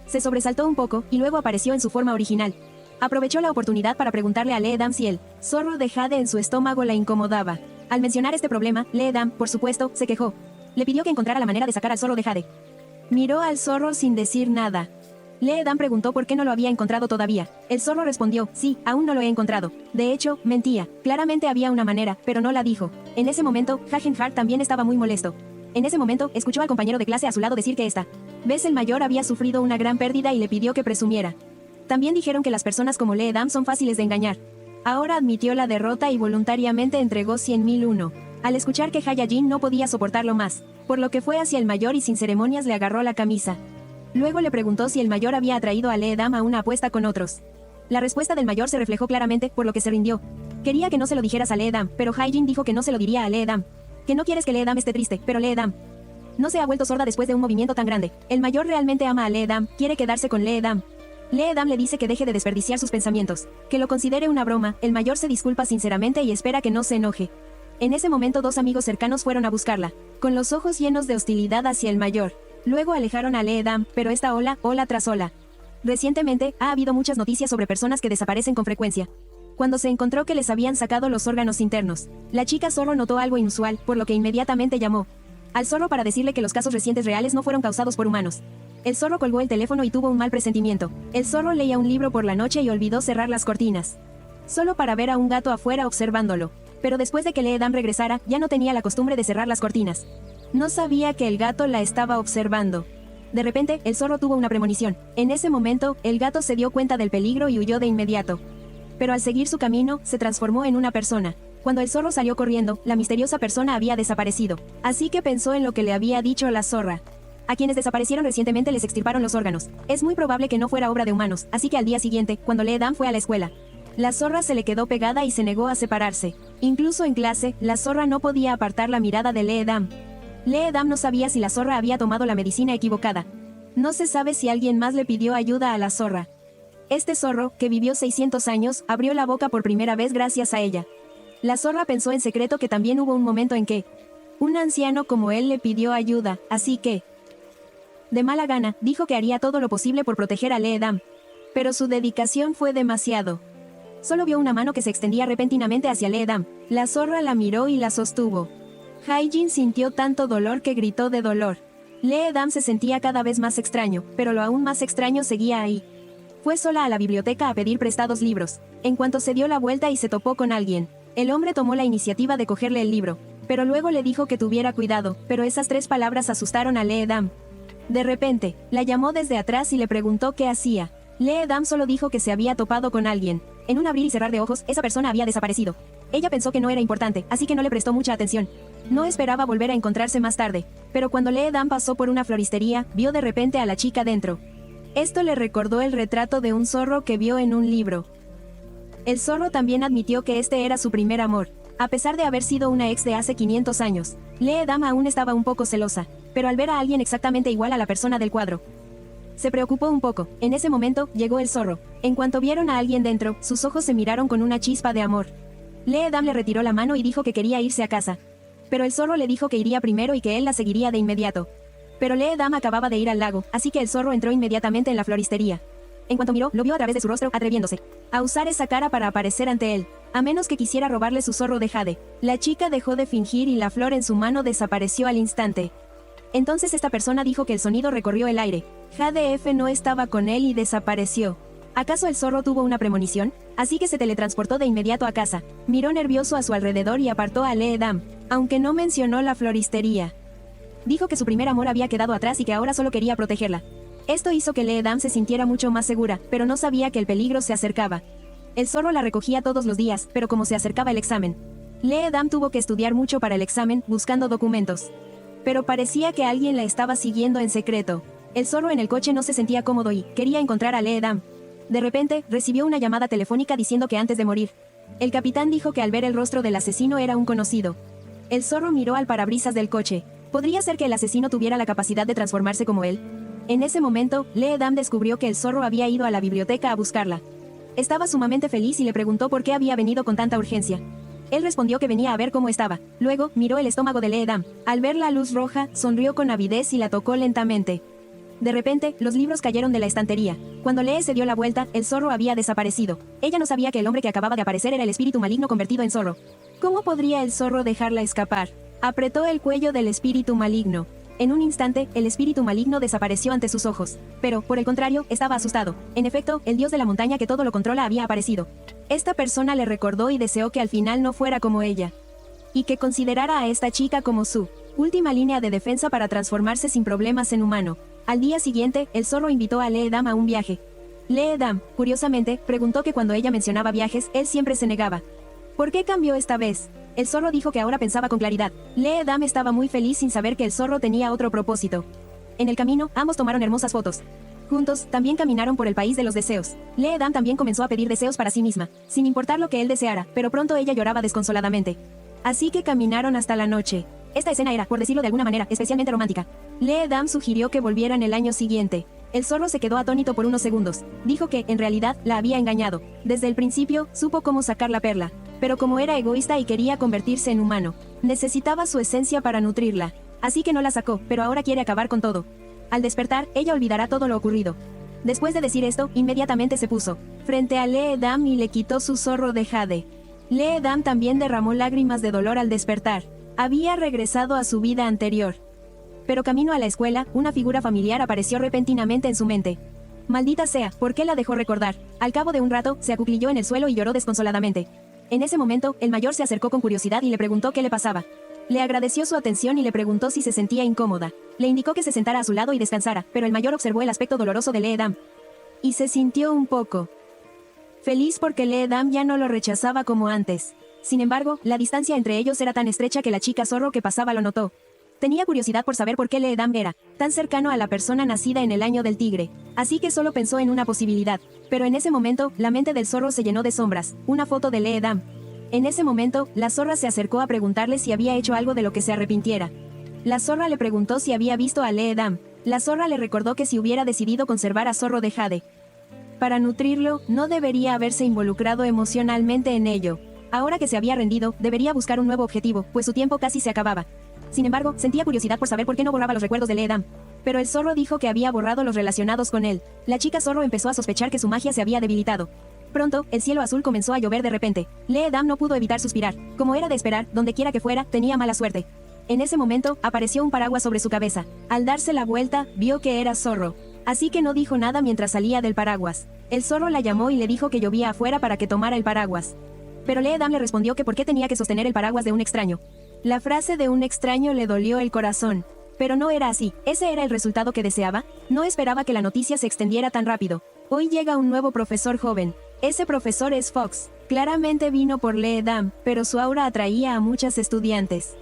se sobresaltó un poco, y luego apareció en su forma original. Aprovechó la oportunidad para preguntarle a Lee Dam si el zorro de jade en su estómago la incomodaba. Al mencionar este problema, Lee Dam, por supuesto, se quejó. Le pidió que encontrara la manera de sacar al zorro de jade. Miró al zorro sin decir nada. Lee Dam preguntó por qué no lo había encontrado todavía. El zorro respondió, sí, aún no lo he encontrado. De hecho, mentía. Claramente había una manera, pero no la dijo. En ese momento, Hagenhardt también estaba muy molesto. En ese momento, escuchó al compañero de clase a su lado decir que esta vez el mayor había sufrido una gran pérdida y le pidió que presumiera. También dijeron que las personas como Lee Dam son fáciles de engañar. Ahora admitió la derrota y voluntariamente entregó 100.001. Al escuchar que Haya Jin no podía soportarlo más, por lo que fue hacia el mayor y sin ceremonias le agarró la camisa. Luego le preguntó si el mayor había atraído a Lee Dam a una apuesta con otros. La respuesta del mayor se reflejó claramente, por lo que se rindió. Quería que no se lo dijeras a Lee Dam, pero Haya Jin dijo que no se lo diría a Lee Dam. Que no quieres que Lee Dam esté triste, pero Lee Dam no se ha vuelto sorda después de un movimiento tan grande. El mayor realmente ama a Lee Dam, quiere quedarse con Lee Dam. Lee Dam le dice que deje de desperdiciar sus pensamientos, que lo considere una broma. El mayor se disculpa sinceramente y espera que no se enoje. En ese momento 2 amigos cercanos fueron a buscarla, con los ojos llenos de hostilidad hacia el mayor. Luego alejaron a Lee Dam, pero esta ola tras ola. Recientemente, ha habido muchas noticias sobre personas que desaparecen con frecuencia. Cuando se encontró que les habían sacado los órganos internos, la chica zorro notó algo inusual, por lo que inmediatamente llamó al zorro para decirle que los casos recientes reales no fueron causados por humanos. El zorro colgó el teléfono y tuvo un mal presentimiento. El zorro leía un libro por la noche y olvidó cerrar las cortinas, solo para ver a un gato afuera observándolo. Pero después de que Lee Dam regresara, ya no tenía la costumbre de cerrar las cortinas. No sabía que el gato la estaba observando. De repente, el zorro tuvo una premonición. En ese momento, el gato se dio cuenta del peligro y huyó de inmediato. Pero al seguir su camino, se transformó en una persona. Cuando el zorro salió corriendo, la misteriosa persona había desaparecido. Así que pensó en lo que le había dicho la zorra. A quienes desaparecieron recientemente les extirparon los órganos. Es muy probable que no fuera obra de humanos, así que al día siguiente, cuando Lee Dam fue a la escuela, la zorra se le quedó pegada y se negó a separarse. Incluso en clase, la zorra no podía apartar la mirada de Lee Dam. Lee Dam no sabía si la zorra había tomado la medicina equivocada. No se sabe si alguien más le pidió ayuda a la zorra. Este zorro, que vivió 600 años, abrió la boca por primera vez gracias a ella. La zorra pensó en secreto que también hubo un momento en que un anciano como él le pidió ayuda, así que, de mala gana, dijo que haría todo lo posible por proteger a Lee Dam. Pero su dedicación fue demasiado. Solo vio una mano que se extendía repentinamente hacia Lee Dam. La zorra la miró y la sostuvo. Hae-jin sintió tanto dolor que gritó de dolor. Lee Dam se sentía cada vez más extraño, pero lo aún más extraño seguía ahí. Fue sola a la biblioteca a pedir prestados libros. En cuanto se dio la vuelta y se topó con alguien, el hombre tomó la iniciativa de cogerle el libro, pero luego le dijo que tuviera cuidado, pero esas 3 palabras asustaron a Lee Dam. De repente, la llamó desde atrás y le preguntó qué hacía. Lee Dam solo dijo que se había topado con alguien. En un abrir y cerrar de ojos, esa persona había desaparecido. Ella pensó que no era importante, así que no le prestó mucha atención. No esperaba volver a encontrarse más tarde, pero cuando Lee Dam pasó por una floristería, vio de repente a la chica dentro. Esto le recordó el retrato de un zorro que vio en un libro. El zorro también admitió que este era su primer amor. A pesar de haber sido una ex de hace 500 años, Lee Dam aún estaba un poco celosa, pero al ver a alguien exactamente igual a la persona del cuadro, se preocupó un poco. En ese momento, llegó el zorro. En cuanto vieron a alguien dentro, sus ojos se miraron con una chispa de amor. Lee Dam le retiró la mano y dijo que quería irse a casa. Pero el zorro le dijo que iría primero y que él la seguiría de inmediato. Pero Lee Dam acababa de ir al lago, así que el zorro entró inmediatamente en la floristería. En cuanto miró, lo vio a través de su rostro, atreviéndose a usar esa cara para aparecer ante él, a menos que quisiera robarle su zorro de jade. La chica dejó de fingir y la flor en su mano desapareció al instante. Entonces esta persona dijo que el sonido recorrió el aire. Jade F no estaba con él y desapareció. ¿Acaso el zorro tuvo una premonición? Así que se teletransportó de inmediato a casa. Miró nervioso a su alrededor y apartó a Lee Dam, aunque no mencionó la floristería. Dijo que su primer amor había quedado atrás y que ahora solo quería protegerla. Esto hizo que Lee Dam se sintiera mucho más segura, pero no sabía que el peligro se acercaba. El zorro la recogía todos los días, pero como se acercaba el examen, Lee Dam tuvo que estudiar mucho para el examen, buscando documentos. Pero parecía que alguien la estaba siguiendo en secreto. El zorro en el coche no se sentía cómodo y quería encontrar a Lee Dam. De repente, recibió una llamada telefónica diciendo que antes de morir, el capitán dijo que al ver el rostro del asesino era un conocido. El zorro miró al parabrisas del coche. ¿Podría ser que el asesino tuviera la capacidad de transformarse como él? En ese momento, Lee Dam descubrió que el zorro había ido a la biblioteca a buscarla. Estaba sumamente feliz y le preguntó por qué había venido con tanta urgencia. Él respondió que venía a ver cómo estaba. Luego, miró el estómago de Lee Dam. Al ver la luz roja, sonrió con avidez y la tocó lentamente. De repente, los libros cayeron de la estantería. Cuando Lee se dio la vuelta, el zorro había desaparecido. Ella no sabía que el hombre que acababa de aparecer era el espíritu maligno convertido en zorro. ¿Cómo podría el zorro dejarla escapar? Apretó el cuello del espíritu maligno. En un instante, el espíritu maligno desapareció ante sus ojos. Pero, por el contrario, estaba asustado. En efecto, el dios de la montaña que todo lo controla había aparecido. Esta persona le recordó y deseó que al final no fuera como ella. Y que considerara a esta chica como su última línea de defensa para transformarse sin problemas en humano. Al día siguiente, el zorro invitó a Lee Dam a un viaje. Lee Dam, curiosamente, preguntó que cuando ella mencionaba viajes, él siempre se negaba. ¿Por qué cambió esta vez? El zorro dijo que ahora pensaba con claridad. Lee Dam estaba muy feliz sin saber que el zorro tenía otro propósito. En el camino, ambos tomaron hermosas fotos. Juntos, también caminaron por el país de los deseos. Lee Dam también comenzó a pedir deseos para sí misma, sin importar lo que él deseara, pero pronto ella lloraba desconsoladamente. Así que caminaron hasta la noche. Esta escena era, por decirlo de alguna manera, especialmente romántica. Lee Dam sugirió que volvieran el año siguiente. El zorro se quedó atónito por unos segundos. Dijo que, en realidad, la había engañado. Desde el principio, supo cómo sacar la perla. Pero como era egoísta y quería convertirse en humano, necesitaba su esencia para nutrirla. Así que no la sacó, pero ahora quiere acabar con todo. Al despertar, ella olvidará todo lo ocurrido. Después de decir esto, inmediatamente se puso frente a Lee Dam y le quitó su zorro de jade. Lee Dam también derramó lágrimas de dolor al despertar. Había regresado a su vida anterior. Pero camino a la escuela, una figura familiar apareció repentinamente en su mente. Maldita sea, ¿por qué la dejó recordar? Al cabo de un rato, se acuclilló en el suelo y lloró desconsoladamente. En ese momento, el mayor se acercó con curiosidad y le preguntó qué le pasaba. Le agradeció su atención y le preguntó si se sentía incómoda. Le indicó que se sentara a su lado y descansara, pero el mayor observó el aspecto doloroso de Lee Dam. Y se sintió un poco feliz porque Lee Dam ya no lo rechazaba como antes. Sin embargo, la distancia entre ellos era tan estrecha que la chica zorro que pasaba lo notó. Tenía curiosidad por saber por qué Lee Dam era tan cercano a la persona nacida en el año del tigre. Así que solo pensó en una posibilidad. Pero en ese momento, la mente del zorro se llenó de sombras. Una foto de Lee Dam. En ese momento, la zorra se acercó a preguntarle si había hecho algo de lo que se arrepintiera. La zorra le preguntó si había visto a Lee Dam. La zorra le recordó que si hubiera decidido conservar a Zorro de Jade para nutrirlo, no debería haberse involucrado emocionalmente en ello. Ahora que se había rendido, debería buscar un nuevo objetivo, pues su tiempo casi se acababa. Sin embargo, sentía curiosidad por saber por qué no borraba los recuerdos de Lee Dam. Pero el zorro dijo que había borrado los relacionados con él. La chica zorro empezó a sospechar que su magia se había debilitado. Pronto, el cielo azul comenzó a llover de repente. Lee Dam no pudo evitar suspirar. Como era de esperar, donde quiera que fuera, tenía mala suerte. En ese momento, apareció un paraguas sobre su cabeza. Al darse la vuelta, vio que era Zorro. Así que no dijo nada mientras salía del paraguas. El zorro la llamó y le dijo que llovía afuera para que tomara el paraguas. Pero Lee Dam le respondió que por qué tenía que sostener el paraguas de un extraño. La frase de un extraño le dolió el corazón. Pero no era así. ¿Ese era el resultado que deseaba? No esperaba que la noticia se extendiera tan rápido. Hoy llega un nuevo profesor joven. Ese profesor es Fox. Claramente vino por Lee Dam, pero su aura atraía a muchas estudiantes.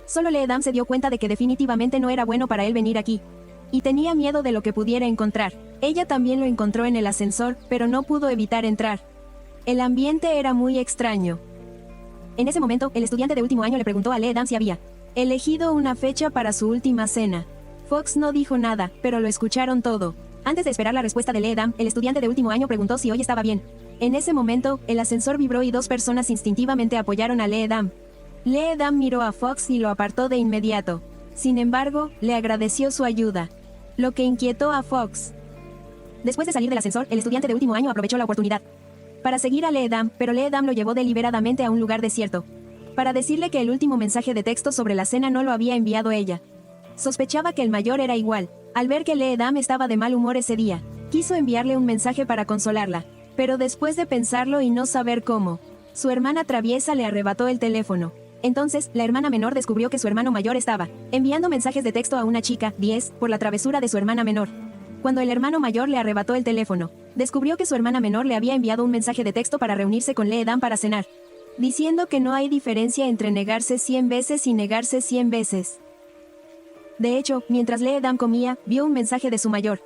Solo Lee Dam se dio cuenta de que definitivamente no era bueno para él venir aquí. Y tenía miedo de lo que pudiera encontrar. Ella también lo encontró en el ascensor, pero no pudo evitar entrar. El ambiente era muy extraño. En ese momento, el estudiante de último año le preguntó a Lee Dam si había elegido una fecha para su última cena. Fox no dijo nada, pero lo escucharon todo. Antes de esperar la respuesta de Lee Dam, el estudiante de último año preguntó si hoy estaba bien. En ese momento, el ascensor vibró y dos personas instintivamente apoyaron a Lee Dam. Lee Dam miró a Fox y lo apartó de inmediato. Sin embargo, le agradeció su ayuda, lo que inquietó a Fox. Después de salir del ascensor, el estudiante de último año aprovechó la oportunidad para seguir a Lee-Dam, pero Lee-Dam lo llevó deliberadamente a un lugar desierto para decirle que el último mensaje de texto sobre la cena no lo había enviado ella. Sospechaba que el mayor era igual. Al ver que Lee-Dam estaba de mal humor ese día, quiso enviarle un mensaje para consolarla, pero después de pensarlo y no saber cómo, su hermana traviesa le arrebató el teléfono. Entonces, la hermana menor descubrió que su hermano mayor estaba enviando mensajes de texto a una chica, 10, por la travesura de su hermana menor. Cuando el hermano mayor le arrebató el teléfono, descubrió que su hermana menor le había enviado un mensaje de texto para reunirse con Lee-Dam para cenar, diciendo que no hay diferencia entre negarse 100 veces y negarse 100 veces. De hecho, mientras Lee-Dam comía, vio un mensaje de su mayor,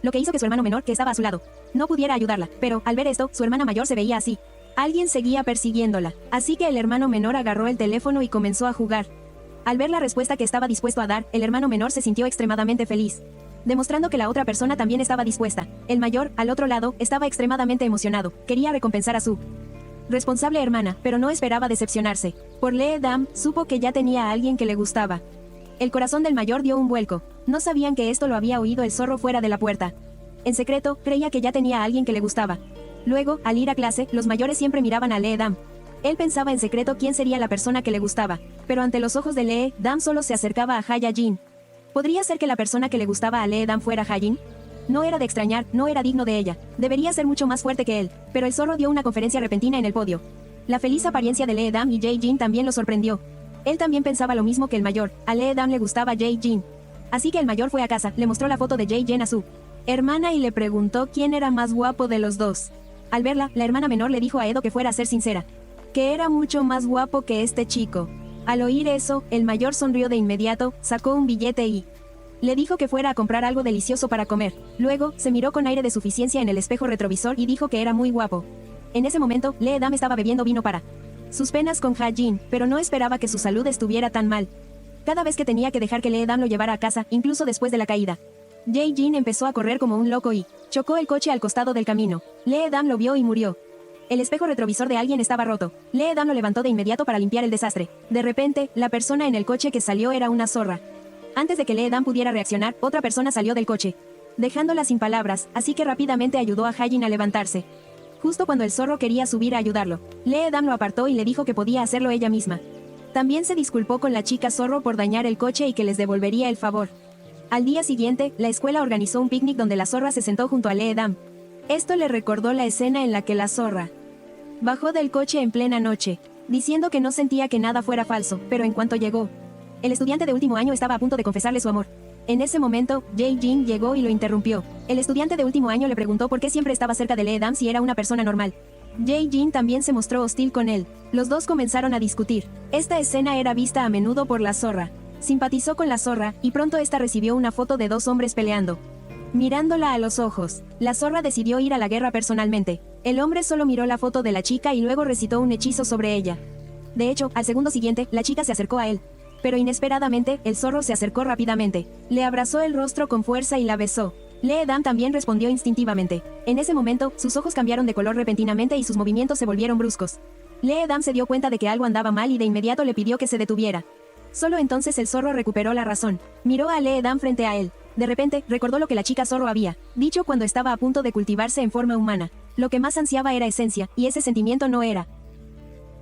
lo que hizo que su hermano menor, que estaba a su lado, no pudiera ayudarla, pero, al ver esto, su hermana mayor se veía así. Alguien seguía persiguiéndola, así que el hermano menor agarró el teléfono y comenzó a jugar. Al ver la respuesta que estaba dispuesto a dar, el hermano menor se sintió extremadamente feliz, demostrando que la otra persona también estaba dispuesta. El mayor, al otro lado, estaba extremadamente emocionado, quería recompensar a su responsable hermana, pero no esperaba decepcionarse. Por Lee-Dam, supo que ya tenía a alguien que le gustaba. El corazón del mayor dio un vuelco. No sabían que esto lo había oído el zorro fuera de la puerta. En secreto, creía que ya tenía a alguien que le gustaba. Luego, al ir a clase, los mayores siempre miraban a Lee-Dam. Él pensaba en secreto quién sería la persona que le gustaba, pero ante los ojos de Lee-Dam solo se acercaba a Ha-Jin. ¿Podría ser que la persona que le gustaba a Lee-Dam fuera Ha-Jin? No era de extrañar, no era digno de ella. Debería ser mucho más fuerte que él, pero el zorro dio una conferencia repentina en el podio. La feliz apariencia de Lee-Dam y Jae-Jin también lo sorprendió. Él también pensaba lo mismo que el mayor, a Lee-Dam le gustaba Jae-Jin. Así que el mayor fue a casa, le mostró la foto de Jae-Jin a su hermana y le preguntó quién era más guapo de los dos. Al verla, la hermana menor le dijo a Edo que fuera a ser sincera, que era mucho más guapo que este chico. Al oír eso, el mayor sonrió de inmediato, sacó un billete y le dijo que fuera a comprar algo delicioso para comer. Luego, se miró con aire de suficiencia en el espejo retrovisor y dijo que era muy guapo. En ese momento, Lee-Dam estaba bebiendo vino para sus penas con Ha-Jin, pero no esperaba que su salud estuviera tan mal. Cada vez que tenía que dejar que Lee-Dam lo llevara a casa, incluso después de la caída, Jae-Jin empezó a correr como un loco y chocó el coche al costado del camino. Lee-Dam lo vio y murió. El espejo retrovisor de alguien estaba roto. Lee-Dam lo levantó de inmediato para limpiar el desastre. De repente, la persona en el coche que salió era una zorra. Antes de que Lee-Dam pudiera reaccionar, otra persona salió del coche, dejándola sin palabras, así que rápidamente ayudó a Ha-Jin a levantarse. Justo cuando el zorro quería subir a ayudarlo, Lee-Dam lo apartó y le dijo que podía hacerlo ella misma. También se disculpó con la chica zorro por dañar el coche y que les devolvería el favor. Al día siguiente, la escuela organizó un picnic donde la zorra se sentó junto a Lee-Dam. Esto le recordó la escena en la que la zorra bajó del coche en plena noche, diciendo que no sentía que nada fuera falso, pero en cuanto llegó, el estudiante de último año estaba a punto de confesarle su amor. En ese momento, Jae-Jin llegó y lo interrumpió. El estudiante de último año le preguntó por qué siempre estaba cerca de Lee-Dam si era una persona normal. Jae-Jin también se mostró hostil con él. Los dos comenzaron a discutir. Esta escena era vista a menudo por la zorra. Simpatizó con la zorra, y pronto esta recibió una foto de dos hombres peleando. Mirándola a los ojos, la zorra decidió ir a la guerra personalmente. El hombre solo miró la foto de la chica y luego recitó un hechizo sobre ella. De hecho, al segundo siguiente, la chica se acercó a él. Pero inesperadamente, el zorro se acercó rápidamente. Le abrazó el rostro con fuerza y la besó. Lee-Dam también respondió instintivamente. En ese momento, sus ojos cambiaron de color repentinamente y sus movimientos se volvieron bruscos. Lee-Dam se dio cuenta de que algo andaba mal y de inmediato le pidió que se detuviera. Solo entonces el zorro recuperó la razón. Miró a Lee-Dam frente a él. De repente, recordó lo que la chica zorro había dicho cuando estaba a punto de cultivarse en forma humana. Lo que más ansiaba era esencia, y ese sentimiento no era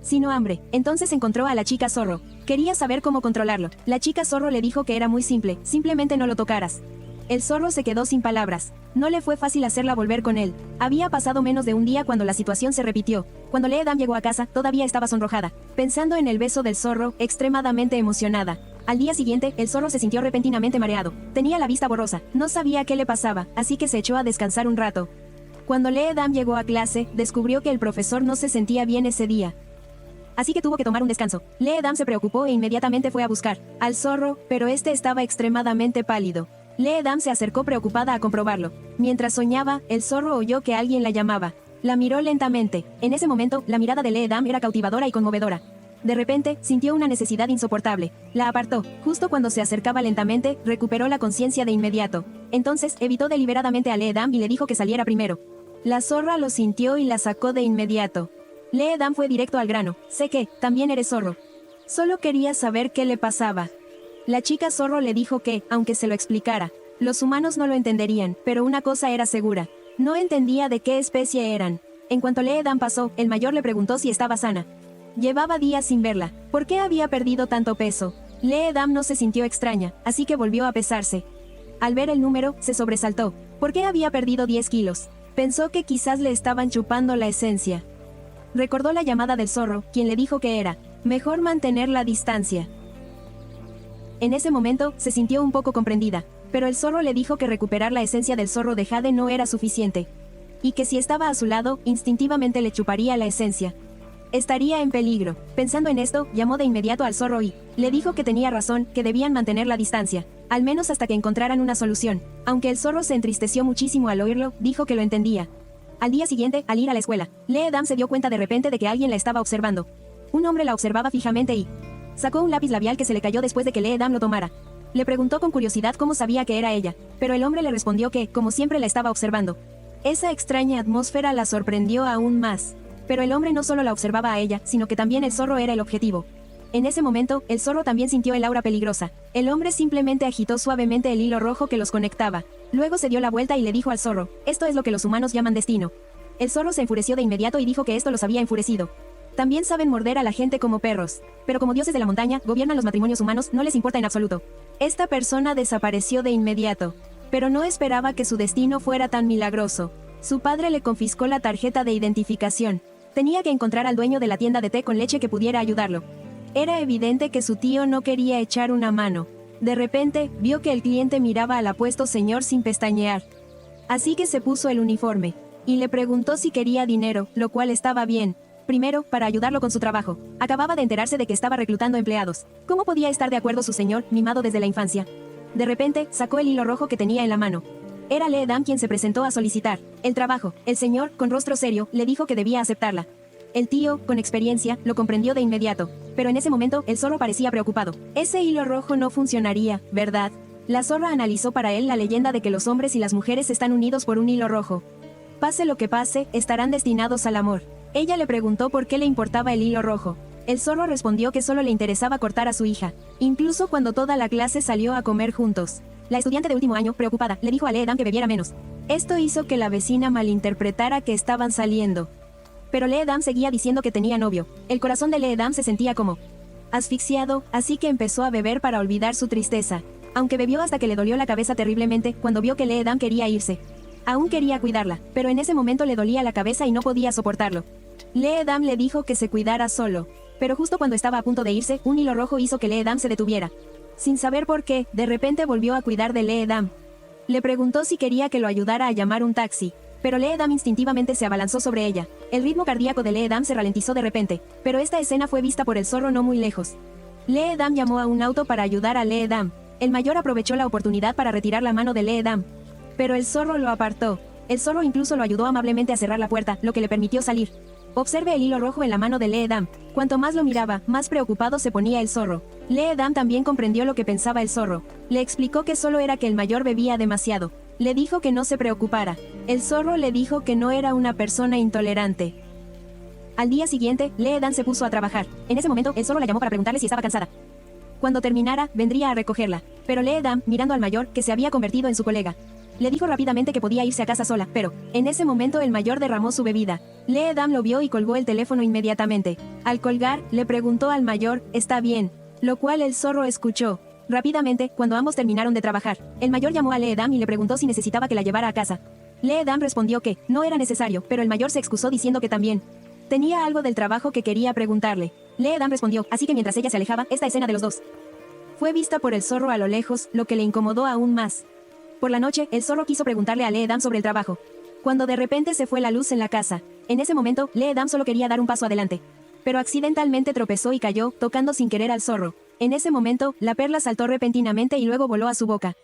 sino hambre. Entonces encontró a la chica zorro. Quería saber cómo controlarlo. La chica zorro le dijo que era muy simple, simplemente no lo tocaras. El zorro se quedó sin palabras. No le fue fácil hacerla volver con él. Había pasado menos de un día cuando la situación se repitió. Cuando Lee-Dam llegó a casa, todavía estaba sonrojada, pensando en el beso del zorro, extremadamente emocionada. Al día siguiente, el zorro se sintió repentinamente mareado. Tenía la vista borrosa, no sabía qué le pasaba, así que se echó a descansar un rato. Cuando Lee-Dam llegó a clase, descubrió que el profesor no se sentía bien ese día. Así que tuvo que tomar un descanso. Lee-Dam se preocupó e inmediatamente fue a buscar al zorro, pero este estaba extremadamente pálido. Lee-Dam se acercó preocupada a comprobarlo. Mientras soñaba, el zorro oyó que alguien la llamaba. La miró lentamente. En ese momento, la mirada de Lee-Dam era cautivadora y conmovedora. De repente, sintió una necesidad insoportable. La apartó. Justo cuando se acercaba lentamente, recuperó la conciencia de inmediato. Entonces, evitó deliberadamente a Lee-Dam y le dijo que saliera primero. La zorra lo sintió y la sacó de inmediato. Lee-Dam fue directo al grano. Sé que, también eres zorro. Solo quería saber qué le pasaba. La chica zorro le dijo que, aunque se lo explicara, los humanos no lo entenderían, pero una cosa era segura. No entendía de qué especie eran. En cuanto Leedam pasó, el mayor le preguntó si estaba sana. Llevaba días sin verla. ¿Por qué había perdido tanto peso? Leedam no se sintió extraña, así que volvió a pesarse. Al ver el número, se sobresaltó. ¿Por qué había perdido 10 kilos? Pensó que quizás le estaban chupando la esencia. Recordó la llamada del zorro, quien le dijo que era mejor mantener la distancia. En ese momento, se sintió un poco comprendida, pero el zorro le dijo que recuperar la esencia del zorro de Jade no era suficiente, y que si estaba a su lado, instintivamente le chuparía la esencia. Estaría en peligro. Pensando en esto, llamó de inmediato al zorro y le dijo que tenía razón, que debían mantener la distancia, al menos hasta que encontraran una solución. Aunque el zorro se entristeció muchísimo al oírlo, dijo que lo entendía. Al día siguiente, al ir a la escuela, Leedam se dio cuenta de repente de que alguien la estaba observando. Un hombre la observaba fijamente y sacó un lápiz labial que se le cayó después de que Leedam lo tomara. Le preguntó con curiosidad cómo sabía que era ella, pero el hombre le respondió que, como siempre, la estaba observando. Esa extraña atmósfera la sorprendió aún más. Pero el hombre no solo la observaba a ella, sino que también el zorro era el objetivo. En ese momento, el zorro también sintió el aura peligrosa. El hombre simplemente agitó suavemente el hilo rojo que los conectaba. Luego se dio la vuelta y le dijo al zorro, esto es lo que los humanos llaman destino. El zorro se enfureció de inmediato y dijo que esto los había enfurecido. También saben morder a la gente como perros. Pero como dioses de la montaña, gobiernan los matrimonios humanos, no les importa en absoluto. Esta persona desapareció de inmediato. Pero no esperaba que su destino fuera tan milagroso. Su padre le confiscó la tarjeta de identificación. Tenía que encontrar al dueño de la tienda de té con leche que pudiera ayudarlo. Era evidente que su tío no quería echar una mano. De repente, vio que el cliente miraba al apuesto señor sin pestañear. Así que se puso el uniforme. Y le preguntó si quería dinero, lo cual estaba bien. Primero, para ayudarlo con su trabajo. Acababa de enterarse de que estaba reclutando empleados. ¿Cómo podía estar de acuerdo su señor, mimado desde la infancia? De repente, sacó el hilo rojo que tenía en la mano. Era Leedam quien se presentó a solicitar el trabajo. El señor, con rostro serio, le dijo que debía aceptarla. El tío, con experiencia, lo comprendió de inmediato. Pero en ese momento, el zorro parecía preocupado. Ese hilo rojo no funcionaría, ¿verdad? La zorra analizó para él la leyenda de que los hombres y las mujeres están unidos por un hilo rojo. Pase lo que pase, estarán destinados al amor. Ella le preguntó por qué le importaba el hilo rojo. El zorro respondió que solo le interesaba cortar a su hija, incluso cuando toda la clase salió a comer juntos. La estudiante de último año, preocupada, le dijo a Leedam que bebiera menos. Esto hizo que la vecina malinterpretara que estaban saliendo. Pero Leedam seguía diciendo que tenía novio. El corazón de Leedam se sentía como asfixiado, así que empezó a beber para olvidar su tristeza. Aunque bebió hasta que le dolió la cabeza terriblemente cuando vio que Leedam quería irse. Aún quería cuidarla, pero en ese momento le dolía la cabeza y no podía soportarlo. Leedam le dijo que se cuidara solo. Pero justo cuando estaba a punto de irse, un hilo rojo hizo que Leedam se detuviera. Sin saber por qué, de repente volvió a cuidar de Leedam. Le preguntó si quería que lo ayudara a llamar un taxi. Pero Leedam instintivamente se abalanzó sobre ella. El ritmo cardíaco de Leedam se ralentizó de repente, pero esta escena fue vista por el zorro no muy lejos. Leedam llamó a un auto para ayudar a Leedam. El mayor aprovechó la oportunidad para retirar la mano de Leedam. Pero el zorro lo apartó. El zorro incluso lo ayudó amablemente a cerrar la puerta, lo que le permitió salir. Observe el hilo rojo en la mano de Leedam. Cuanto más lo miraba, más preocupado se ponía el zorro. Leedam también comprendió lo que pensaba el zorro. Le explicó que solo era que el mayor bebía demasiado. Le dijo que no se preocupara. El zorro le dijo que no era una persona intolerante. Al día siguiente, Leedam se puso a trabajar. En ese momento, el zorro la llamó para preguntarle si estaba cansada. Cuando terminara, vendría a recogerla. Pero Leedam, mirando al mayor, que se había convertido en su colega, le dijo rápidamente que podía irse a casa sola, pero en ese momento el mayor derramó su bebida. Leedam lo vio y colgó el teléfono inmediatamente. Al colgar, le preguntó al mayor, ¿está bien? Lo cual el zorro escuchó. Rápidamente, cuando ambos terminaron de trabajar, el mayor llamó a Leedam y le preguntó si necesitaba que la llevara a casa. Leedam respondió que no era necesario, pero el mayor se excusó diciendo que también tenía algo del trabajo que quería preguntarle. Leedam respondió, así que mientras ella se alejaba, esta escena de los dos fue vista por el zorro a lo lejos, lo que le incomodó aún más. Por la noche, el zorro quiso preguntarle a Leedam sobre el trabajo, cuando de repente se fue la luz en la casa. En ese momento, Leedam solo quería dar un paso adelante, pero accidentalmente tropezó y cayó, tocando sin querer al zorro. En ese momento, la perla saltó repentinamente y luego voló a su boca.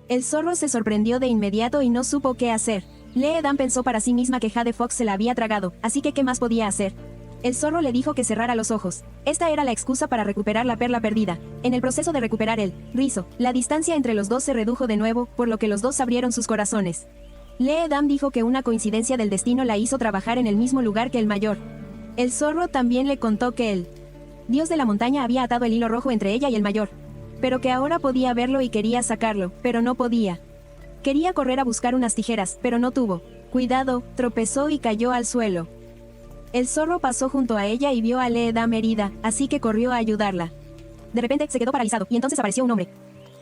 El zorro se sorprendió de inmediato y no supo qué hacer. Leedam pensó para sí misma que Jade Fox se la había tragado, así que ¿qué más podía hacer? El zorro le dijo que cerrara los ojos. Esta era la excusa para recuperar la perla perdida. En el proceso de recuperar el rizo, la distancia entre los dos se redujo de nuevo, por lo que los dos abrieron sus corazones. Leedam dijo que una coincidencia del destino la hizo trabajar en el mismo lugar que el mayor. El zorro también le contó que el dios de la montaña había atado el hilo rojo entre ella y el mayor. pero que ahora podía verlo y quería sacarlo, pero no podía. Quería correr a buscar unas tijeras, pero no tuvo. Cuidado, tropezó y cayó al suelo. El zorro pasó junto a ella y vio a Leedam herida, así que corrió a ayudarla. De repente, se quedó paralizado, y entonces apareció un hombre,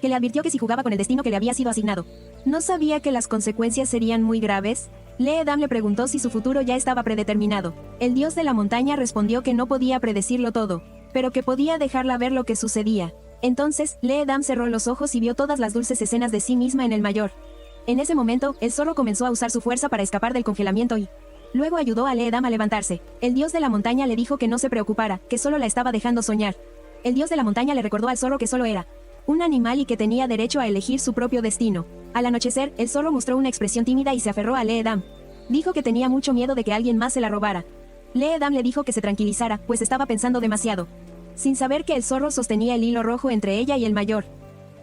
que le advirtió que si jugaba con el destino que le había sido asignado, ¿no sabía que las consecuencias serían muy graves? Leedam le preguntó si su futuro ya estaba predeterminado. El dios de la montaña respondió que no podía predecirlo todo, pero que podía dejarla ver lo que sucedía. Entonces, Leedam cerró los ojos y vio todas las dulces escenas de sí misma en el mayor. En ese momento, el zorro comenzó a usar su fuerza para escapar del congelamiento y luego ayudó a Leedam a levantarse. El dios de la montaña le dijo que no se preocupara, que solo la estaba dejando soñar. El dios de la montaña le recordó al zorro que solo era un animal y que tenía derecho a elegir su propio destino. Al anochecer, el zorro mostró una expresión tímida y se aferró a Leedam. Dijo que tenía mucho miedo de que alguien más se la robara. Leedam le dijo que se tranquilizara, pues estaba pensando demasiado, sin saber que el zorro sostenía el hilo rojo entre ella y el mayor.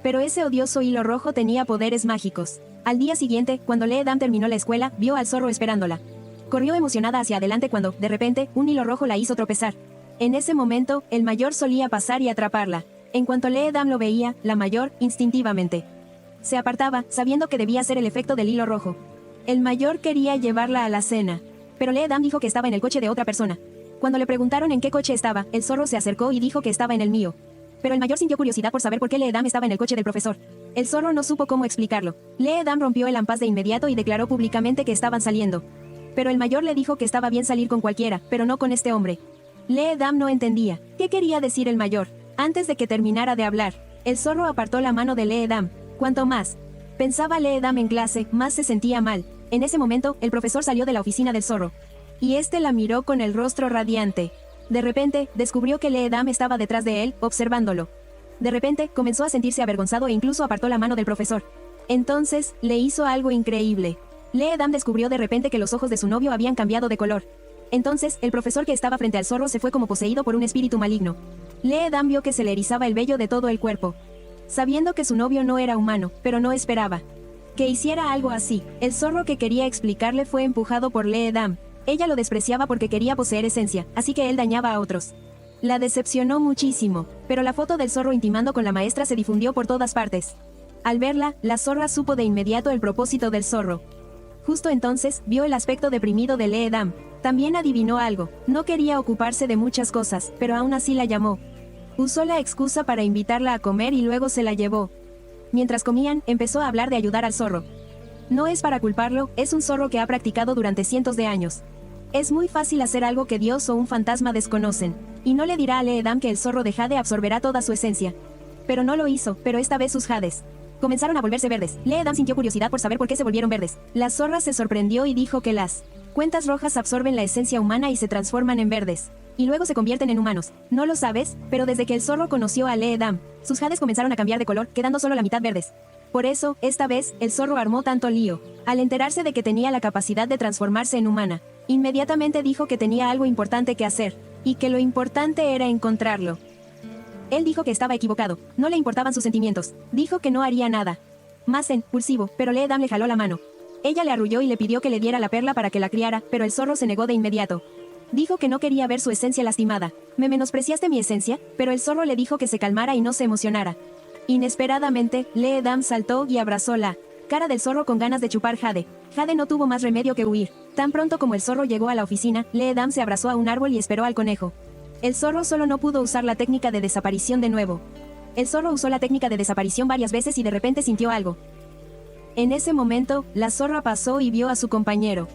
Pero ese odioso hilo rojo tenía poderes mágicos. Al día siguiente, cuando Leedam terminó la escuela, vio al zorro esperándola. Corrió emocionada hacia adelante cuando, de repente, un hilo rojo la hizo tropezar. En ese momento, el mayor solía pasar y atraparla. En cuanto Leedam lo veía, la mayor, instintivamente, se apartaba, sabiendo que debía ser el efecto del hilo rojo. El mayor quería llevarla a la cena, pero Leedam dijo que estaba en el coche de otra persona. Cuando le preguntaron en qué coche estaba, el zorro se acercó y dijo que estaba en el mío. Pero el mayor sintió curiosidad por saber por qué Leedam estaba en el coche del profesor. El zorro no supo cómo explicarlo. Leedam rompió el impasse de inmediato y declaró públicamente que estaban saliendo. Pero el mayor le dijo que estaba bien salir con cualquiera, pero no con este hombre. Leedam no entendía. ¿Qué quería decir el mayor? Antes de que terminara de hablar, el zorro apartó la mano de Leedam. Cuanto más pensaba Leedam en clase, más se sentía mal. En ese momento, el profesor salió de la oficina del zorro. Y este la miró con el rostro radiante. De repente, descubrió que Leedam estaba detrás de él, observándolo. De repente, comenzó a sentirse avergonzado e incluso apartó la mano del profesor. Entonces, le hizo algo increíble. Leedam descubrió de repente que los ojos de su novio habían cambiado de color. Entonces, el profesor que estaba frente al zorro se fue como poseído por un espíritu maligno. Leedam vio que se le erizaba el vello de todo el cuerpo, sabiendo que su novio no era humano, pero no esperaba que hiciera algo así. El zorro que quería explicarle fue empujado por Leedam. Ella lo despreciaba porque quería poseer esencia, así que él dañaba a otros. La decepcionó muchísimo, pero la foto del zorro intimando con la maestra se difundió por todas partes. Al verla, la zorra supo de inmediato el propósito del zorro. Justo entonces, vio el aspecto deprimido de Leedam. También adivinó algo. No quería ocuparse de muchas cosas, pero aún así la llamó. Usó la excusa para invitarla a comer y luego se la llevó. Mientras comían, empezó a hablar de ayudar al zorro. No es para culparlo, es un zorro que ha practicado durante cientos de años. Es muy fácil hacer algo que Dios o un fantasma desconocen. Y no le dirá a Leedam que el zorro de jade absorberá toda su esencia. Pero no lo hizo, pero esta vez sus jades comenzaron a volverse verdes. Leedam sintió curiosidad por saber por qué se volvieron verdes. La zorra se sorprendió y dijo que las cuentas rojas absorben la esencia humana y se transforman en verdes. Y luego se convierten en humanos. No lo sabes, pero desde que el zorro conoció a Leedam, sus jades comenzaron a cambiar de color, quedando solo la mitad verdes. Por eso, esta vez, el zorro armó tanto lío. Al enterarse de que tenía la capacidad de transformarse en humana, inmediatamente dijo que tenía algo importante que hacer, y que lo importante era encontrarlo. Él dijo que estaba equivocado, no le importaban sus sentimientos, dijo que no haría nada. Más impulsivo, pero Leedam le jaló la mano. Ella le arrulló y le pidió que le diera la perla para que la criara, pero el zorro se negó de inmediato. Dijo que no quería ver su esencia lastimada. Me menospreciaste mi esencia, pero el zorro le dijo que se calmara y no se emocionara. Inesperadamente, Leedam saltó y abrazó la cara del zorro con ganas de chupar Jade. Jade no tuvo más remedio que huir. Tan pronto como el zorro llegó a la oficina, Leedam se abrazó a un árbol y esperó al conejo. El zorro solo no pudo usar la técnica de desaparición de nuevo. El zorro usó la técnica de desaparición varias veces y de repente sintió algo. En ese momento, la zorra pasó y vio a su compañero.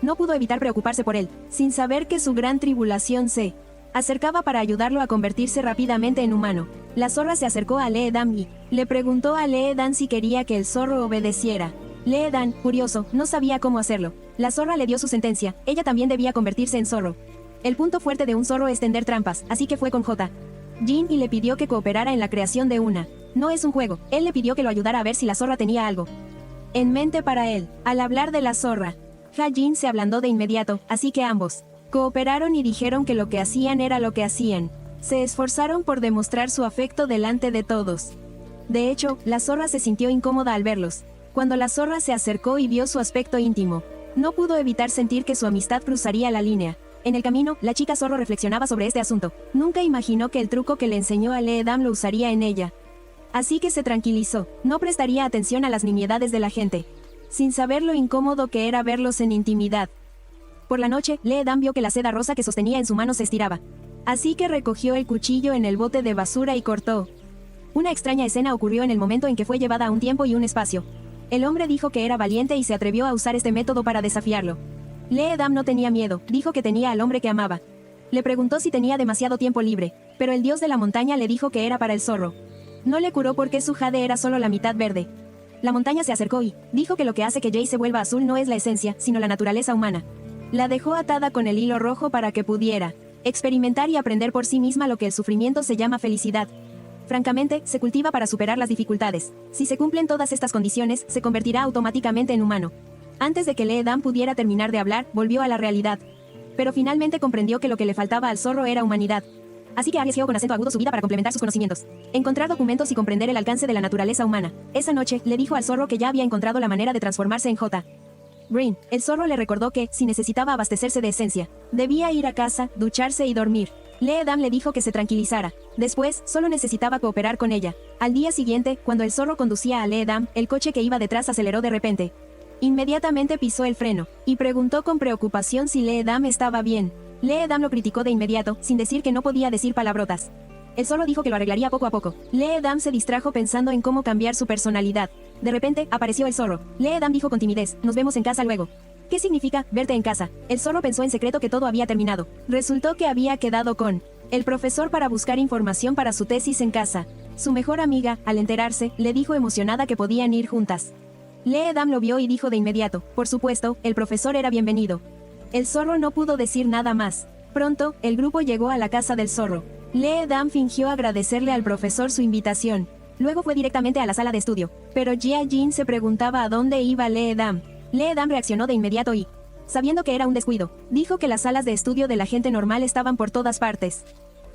No pudo evitar preocuparse por él, sin saber que su gran tribulación se acercaba para ayudarlo a convertirse rápidamente en humano. La zorra se acercó a Leedam y le preguntó a Leedam si quería que el zorro obedeciera. Leedam, curioso, no sabía cómo hacerlo. La zorra le dio su sentencia, ella también debía convertirse en zorro. El punto fuerte de un zorro es tender trampas, así que fue con J. Jin y le pidió que cooperara en la creación de una. No es un juego, él le pidió que lo ayudara a ver si la zorra tenía algo en mente para él. Al hablar de la zorra, Ha-Jin se ablandó de inmediato, así que ambos cooperaron y dijeron que lo que hacían era lo que hacían. Se esforzaron por demostrar su afecto delante de todos. De hecho, la zorra se sintió incómoda al verlos. Cuando la zorra se acercó y vio su aspecto íntimo, no pudo evitar sentir que su amistad cruzaría la línea. En el camino, la chica zorro reflexionaba sobre este asunto. Nunca imaginó que el truco que le enseñó a Leedam lo usaría en ella. Así que se tranquilizó. No prestaría atención a las nimiedades de la gente, sin saber lo incómodo que era verlos en intimidad. Por la noche, Lee-Dan vio que la seda rosa que sostenía en su mano se estiraba. Así que recogió el cuchillo en el bote de basura y cortó. Una extraña escena ocurrió en el momento en que fue llevada a un tiempo y un espacio. El hombre dijo que era valiente y se atrevió a usar este método para desafiarlo. Lee-Dan no tenía miedo, dijo que tenía al hombre que amaba. Le preguntó si tenía demasiado tiempo libre, pero el dios de la montaña le dijo que era para el zorro. No le curó porque su jade era solo la mitad verde. La montaña se acercó y dijo que lo que hace que Jay se vuelva azul no es la esencia, sino la naturaleza humana. La dejó atada con el hilo rojo para que pudiera experimentar y aprender por sí misma lo que el sufrimiento se llama felicidad. Francamente, se cultiva para superar las dificultades. Si se cumplen todas estas condiciones, se convertirá automáticamente en humano. Antes de que Lee-Dan pudiera terminar de hablar, volvió a la realidad. Pero finalmente comprendió que lo que le faltaba al zorro era humanidad. Así que arriesgó con acento agudo su vida para complementar sus conocimientos. Encontrar documentos y comprender el alcance de la naturaleza humana. Esa noche, le dijo al zorro que ya había encontrado la manera de transformarse en J. Green. El zorro le recordó que, si necesitaba abastecerse de esencia, debía ir a casa, ducharse y dormir. Lee-Dan le dijo que se tranquilizara. Después, solo necesitaba cooperar con ella. Al día siguiente, cuando el zorro conducía a Lee-Dan, el coche que iba detrás aceleró de repente. Inmediatamente pisó el freno, y preguntó con preocupación si Lee-Dan estaba bien. Lee-Dan lo criticó de inmediato, sin decir que no podía decir palabrotas. El zorro dijo que lo arreglaría poco a poco. Lee-Dan se distrajo pensando en cómo cambiar su personalidad. De repente, apareció el zorro. Lee-Dan dijo con timidez, nos vemos en casa luego. ¿Qué significa, verte en casa? El zorro pensó en secreto que todo había terminado. Resultó que había quedado con el profesor para buscar información para su tesis en casa. Su mejor amiga, al enterarse, le dijo emocionada que podían ir juntas. Lee-Dan lo vio y dijo de inmediato, por supuesto, el profesor era bienvenido. El zorro no pudo decir nada más. Pronto, el grupo llegó a la casa del zorro. Lee-Dan fingió agradecerle al profesor su invitación. Luego fue directamente a la sala de estudio. Pero Jia-Jin se preguntaba a dónde iba Lee-Dan. Lee-Dan reaccionó de inmediato y, sabiendo que era un descuido, dijo que las salas de estudio de la gente normal estaban por todas partes.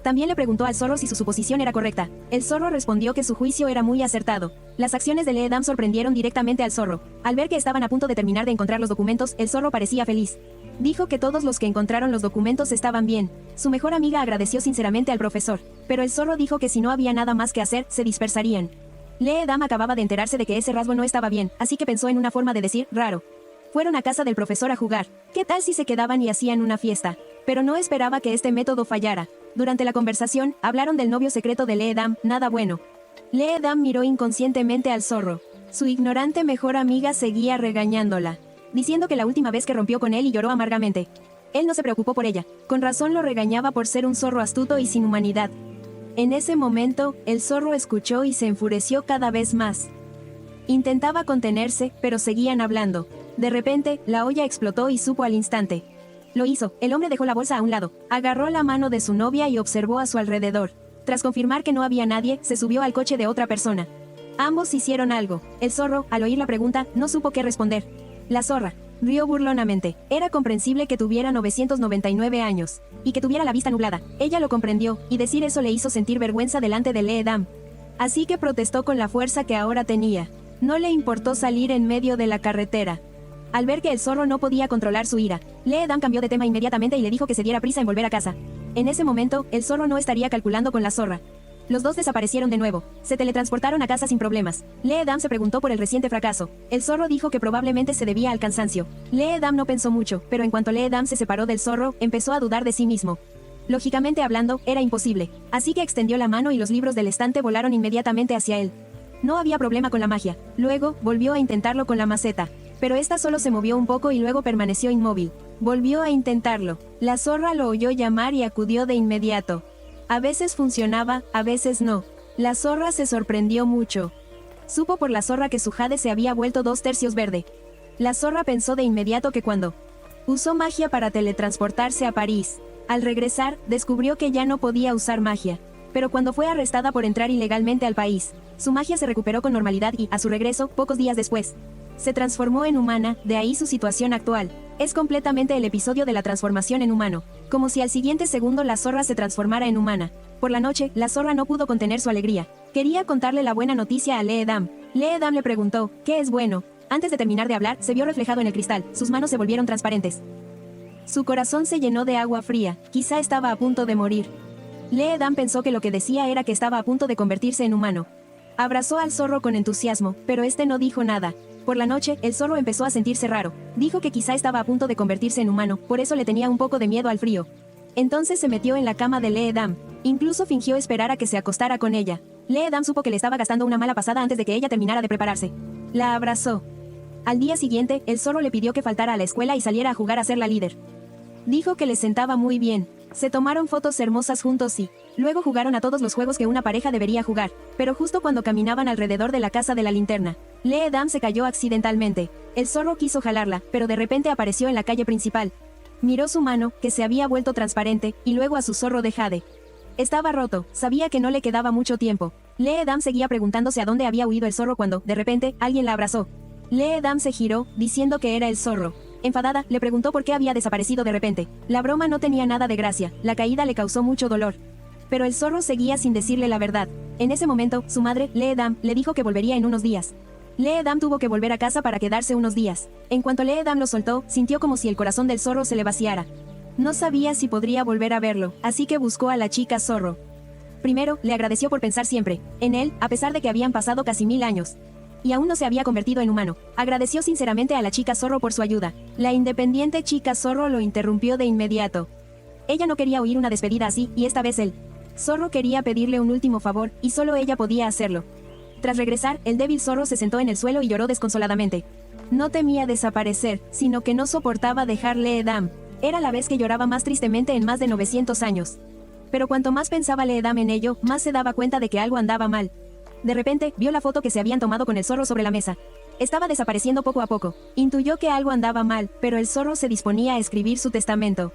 También le preguntó al zorro si su suposición era correcta. El zorro respondió que su juicio era muy acertado. Las acciones de Lee-Dan sorprendieron directamente al zorro. Al ver que estaban a punto de terminar de encontrar los documentos, el zorro parecía feliz. Dijo que todos los que encontraron los documentos estaban bien. Su mejor amiga agradeció sinceramente al profesor, pero el zorro dijo que si no había nada más que hacer, se dispersarían. Lee-Dan acababa de enterarse de que ese rasgo no estaba bien, así que pensó en una forma de decir, raro. Fueron a casa del profesor a jugar. ¿Qué tal si se quedaban y hacían una fiesta? Pero no esperaba que este método fallara. Durante la conversación, hablaron del novio secreto de Lee-Dan, nada bueno. Lee-Dan miró inconscientemente al zorro. Su ignorante mejor amiga seguía regañándola, diciendo que la última vez que rompió con él y lloró amargamente. Él no se preocupó por ella. Con razón lo regañaba por ser un zorro astuto y sin humanidad. En ese momento, el zorro escuchó y se enfureció cada vez más. Intentaba contenerse, pero seguían hablando. De repente, la olla explotó y supo al instante. Lo hizo. El hombre dejó la bolsa a un lado, agarró la mano de su novia y observó a su alrededor. Tras confirmar que no había nadie, se subió al coche de otra persona. Ambos hicieron algo. El zorro, al oír la pregunta, no supo qué responder. La zorra rió burlonamente. Era comprensible que tuviera 999 años y que tuviera la vista nublada. Ella lo comprendió, y decir eso le hizo sentir vergüenza delante de Lee-Dan. Así que protestó con la fuerza que ahora tenía. No le importó salir en medio de la carretera. Al ver que el zorro no podía controlar su ira, Lee-Dan cambió de tema inmediatamente y le dijo que se diera prisa en volver a casa. En ese momento, el zorro no estaría calculando con la zorra. Los dos desaparecieron de nuevo. Se teletransportaron a casa sin problemas. Lee-Dan se preguntó por el reciente fracaso. El zorro dijo que probablemente se debía al cansancio. Lee-Dan no pensó mucho, pero en cuanto Lee-Dan se separó del zorro, empezó a dudar de sí mismo. Lógicamente hablando, era imposible. Así que extendió la mano y los libros del estante volaron inmediatamente hacia él. No había problema con la magia. Luego, volvió a intentarlo con la maceta. Pero esta solo se movió un poco y luego permaneció inmóvil. Volvió a intentarlo. La zorra lo oyó llamar y acudió de inmediato. A veces funcionaba, a veces no. La zorra se sorprendió mucho. Supo por la zorra que su jade se había vuelto 2/3 verde. La zorra pensó de inmediato que cuando usó magia para teletransportarse a París, al regresar, descubrió que ya no podía usar magia. Pero cuando fue arrestada por entrar ilegalmente al país, su magia se recuperó con normalidad y, a su regreso, pocos días después, se transformó en humana, de ahí su situación actual. Es completamente el episodio de la transformación en humano. Como si al siguiente segundo la zorra se transformara en humana. Por la noche, la zorra no pudo contener su alegría. Quería contarle la buena noticia a Lee-Dan. Lee-Dan le preguntó, ¿qué es bueno? Antes de terminar de hablar, se vio reflejado en el cristal. Sus manos se volvieron transparentes. Su corazón se llenó de agua fría. Quizá estaba a punto de morir. Lee-Dan pensó que lo que decía era que estaba a punto de convertirse en humano. Abrazó al zorro con entusiasmo, pero este no dijo nada. Por la noche, el zorro empezó a sentirse raro. Dijo que quizá estaba a punto de convertirse en humano, por eso le tenía un poco de miedo al frío. Entonces se metió en la cama de Lee-Dam. Incluso fingió esperar a que se acostara con ella. Lee-Dam supo que le estaba gastando una mala pasada antes de que ella terminara de prepararse. La abrazó. Al día siguiente, el zorro le pidió que faltara a la escuela y saliera a jugar a ser la líder. Dijo que le sentaba muy bien. Se tomaron fotos hermosas juntos y luego jugaron a todos los juegos que una pareja debería jugar, pero justo cuando caminaban alrededor de la casa de la linterna, Lee-Dam se cayó accidentalmente. El zorro quiso jalarla, pero de repente apareció en la calle principal. Miró su mano, que se había vuelto transparente, y luego a su zorro de jade. Estaba roto, sabía que no le quedaba mucho tiempo. Lee-Dam seguía preguntándose a dónde había huido el zorro cuando, de repente, alguien la abrazó. Lee-Dam se giró, diciendo que era el zorro. Enfadada, le preguntó por qué había desaparecido de repente. La broma no tenía nada de gracia, la caída le causó mucho dolor. Pero el zorro seguía sin decirle la verdad. En ese momento, su madre, Lee-Dam, le dijo que volvería en unos días. Lee-Dam tuvo que volver a casa para quedarse unos días. En cuanto Lee-Dam lo soltó, sintió como si el corazón del zorro se le vaciara. No sabía si podría volver a verlo, así que buscó a la chica zorro. Primero, le agradeció por pensar siempre en él, a pesar de que habían pasado casi 1000 años. Y aún no se había convertido en humano. Agradeció sinceramente a la chica zorro por su ayuda. La independiente chica zorro lo interrumpió de inmediato. Ella no quería oír una despedida así, y esta vez él. Zorro quería pedirle un último favor, y solo ella podía hacerlo. Tras regresar, el débil zorro se sentó en el suelo y lloró desconsoladamente. No temía desaparecer, sino que no soportaba dejar Lee-Dam. Era la vez que lloraba más tristemente en más de 900 años. Pero cuanto más pensaba Lee-Dam en ello, más se daba cuenta de que algo andaba mal. De repente, vio la foto que se habían tomado con el zorro sobre la mesa. Estaba desapareciendo poco a poco. Intuyó que algo andaba mal, pero el zorro se disponía a escribir su testamento.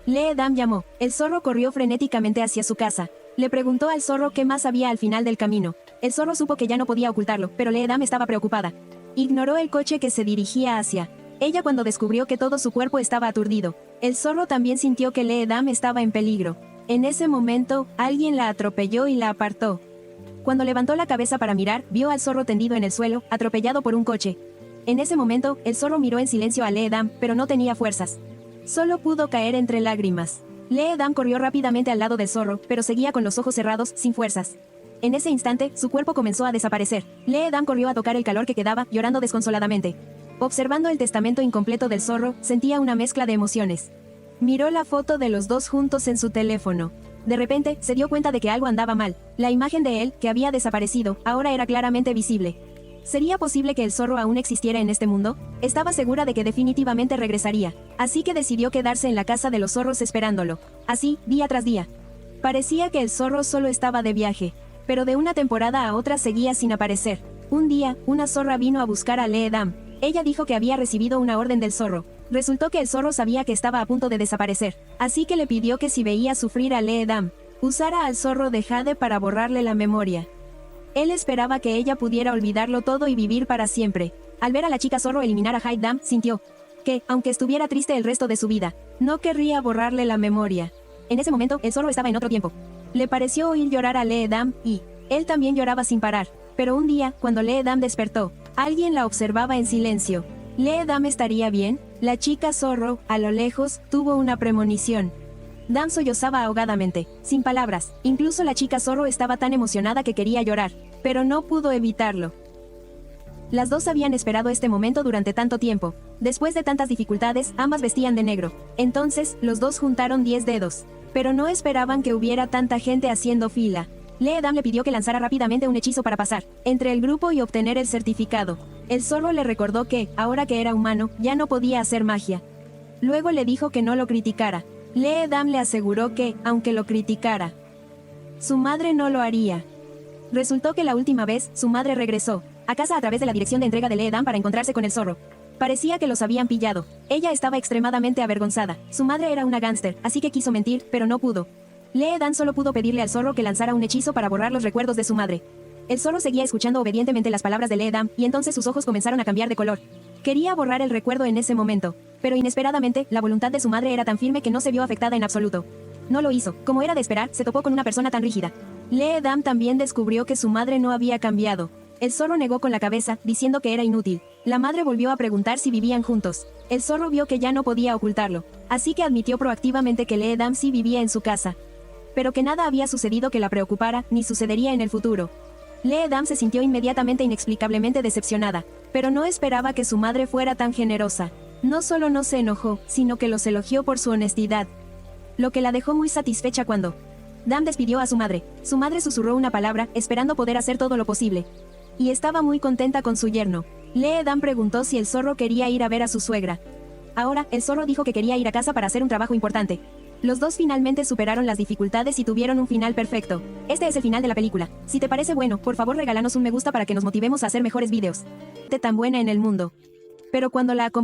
Lee-Dam llamó. El zorro corrió frenéticamente hacia su casa. Le preguntó al zorro qué más había al final del camino. El zorro supo que ya no podía ocultarlo, pero Lee-Dam estaba preocupada. Ignoró el coche que se dirigía hacia ella cuando descubrió que todo su cuerpo estaba aturdido. El zorro también sintió que Lee-Dam estaba en peligro. En ese momento, alguien la atropelló y la apartó. Cuando levantó la cabeza para mirar, vio al zorro tendido en el suelo, atropellado por un coche. En ese momento, el zorro miró en silencio a Lee-Dam, pero no tenía fuerzas. Solo pudo caer entre lágrimas. Lee-Dam corrió rápidamente al lado del zorro, pero seguía con los ojos cerrados, sin fuerzas. En ese instante, su cuerpo comenzó a desaparecer. Lee-Dam corrió a tocar el calor que quedaba, llorando desconsoladamente. Observando el testamento incompleto del zorro, sentía una mezcla de emociones. Miró la foto de los dos juntos en su teléfono. De repente, se dio cuenta de que algo andaba mal. La imagen de él, que había desaparecido, ahora era claramente visible. ¿Sería posible que el zorro aún existiera en este mundo? Estaba segura de que definitivamente regresaría, así que decidió quedarse en la casa de los zorros esperándolo. Así, día tras día. Parecía que el zorro solo estaba de viaje, pero de una temporada a otra seguía sin aparecer. Un día, una zorra vino a buscar a Lee-Dam. Ella dijo que había recibido una orden del zorro. Resultó que el zorro sabía que estaba a punto de desaparecer, así que le pidió que si veía sufrir a Lee-Dam, usara al zorro de jade para borrarle la memoria. Él esperaba que ella pudiera olvidarlo todo y vivir para siempre. Al ver a la chica zorro eliminar a Lee-Dam, sintió que, aunque estuviera triste el resto de su vida, no querría borrarle la memoria. En ese momento, el zorro estaba en otro tiempo. Le pareció oír llorar a Lee-Dam y él también lloraba sin parar. Pero un día, cuando Lee-Dam despertó, alguien la observaba en silencio. ¿Lee-Dam estaría bien? La chica zorro, a lo lejos, tuvo una premonición. Dam sollozaba ahogadamente, sin palabras. Incluso la chica zorro estaba tan emocionada que quería llorar, pero no pudo evitarlo. Las dos habían esperado este momento durante tanto tiempo. Después de tantas dificultades, ambas vestían de negro. Entonces, los dos juntaron 10 dedos. Pero no esperaban que hubiera tanta gente haciendo fila. Lee-Dam le pidió que lanzara rápidamente un hechizo para pasar entre el grupo y obtener el certificado. El zorro le recordó que, ahora que era humano, ya no podía hacer magia. Luego le dijo que no lo criticara. Lee-Dam le aseguró que, aunque lo criticara, su madre no lo haría. Resultó que la última vez, su madre regresó a casa a través de la dirección de entrega de Lee-Dam para encontrarse con el zorro. Parecía que los habían pillado. Ella estaba extremadamente avergonzada. Su madre era una gángster, así que quiso mentir, pero no pudo. Lee-Dam solo pudo pedirle al zorro que lanzara un hechizo para borrar los recuerdos de su madre. El zorro seguía escuchando obedientemente las palabras de Lee-Dam, y entonces sus ojos comenzaron a cambiar de color. Quería borrar el recuerdo en ese momento, pero inesperadamente, la voluntad de su madre era tan firme que no se vio afectada en absoluto. No lo hizo. Como era de esperar, se topó con una persona tan rígida. Lee-Dam también descubrió que su madre no había cambiado. El zorro negó con la cabeza, diciendo que era inútil. La madre volvió a preguntar si vivían juntos. El zorro vio que ya no podía ocultarlo, así que admitió proactivamente que Lee-Dam sí vivía en su casa. Pero que nada había sucedido que la preocupara, ni sucedería en el futuro. Dam se sintió inmediatamente inexplicablemente decepcionada, pero no esperaba que su madre fuera tan generosa. No solo no se enojó, sino que los elogió por su honestidad, lo que la dejó muy satisfecha cuando Dam despidió a su madre. Su madre susurró una palabra, esperando poder hacer todo lo posible, y estaba muy contenta con su yerno. Dam preguntó si el zorro quería ir a ver a su suegra. Ahora, el zorro dijo que quería ir a casa para hacer un trabajo importante. Los dos finalmente superaron las dificultades y tuvieron un final perfecto. Este es el final de la película. Si te parece bueno, por favor regálanos un me gusta para que nos motivemos a hacer mejores videos. De tan buena en el mundo. Pero cuando la acompañó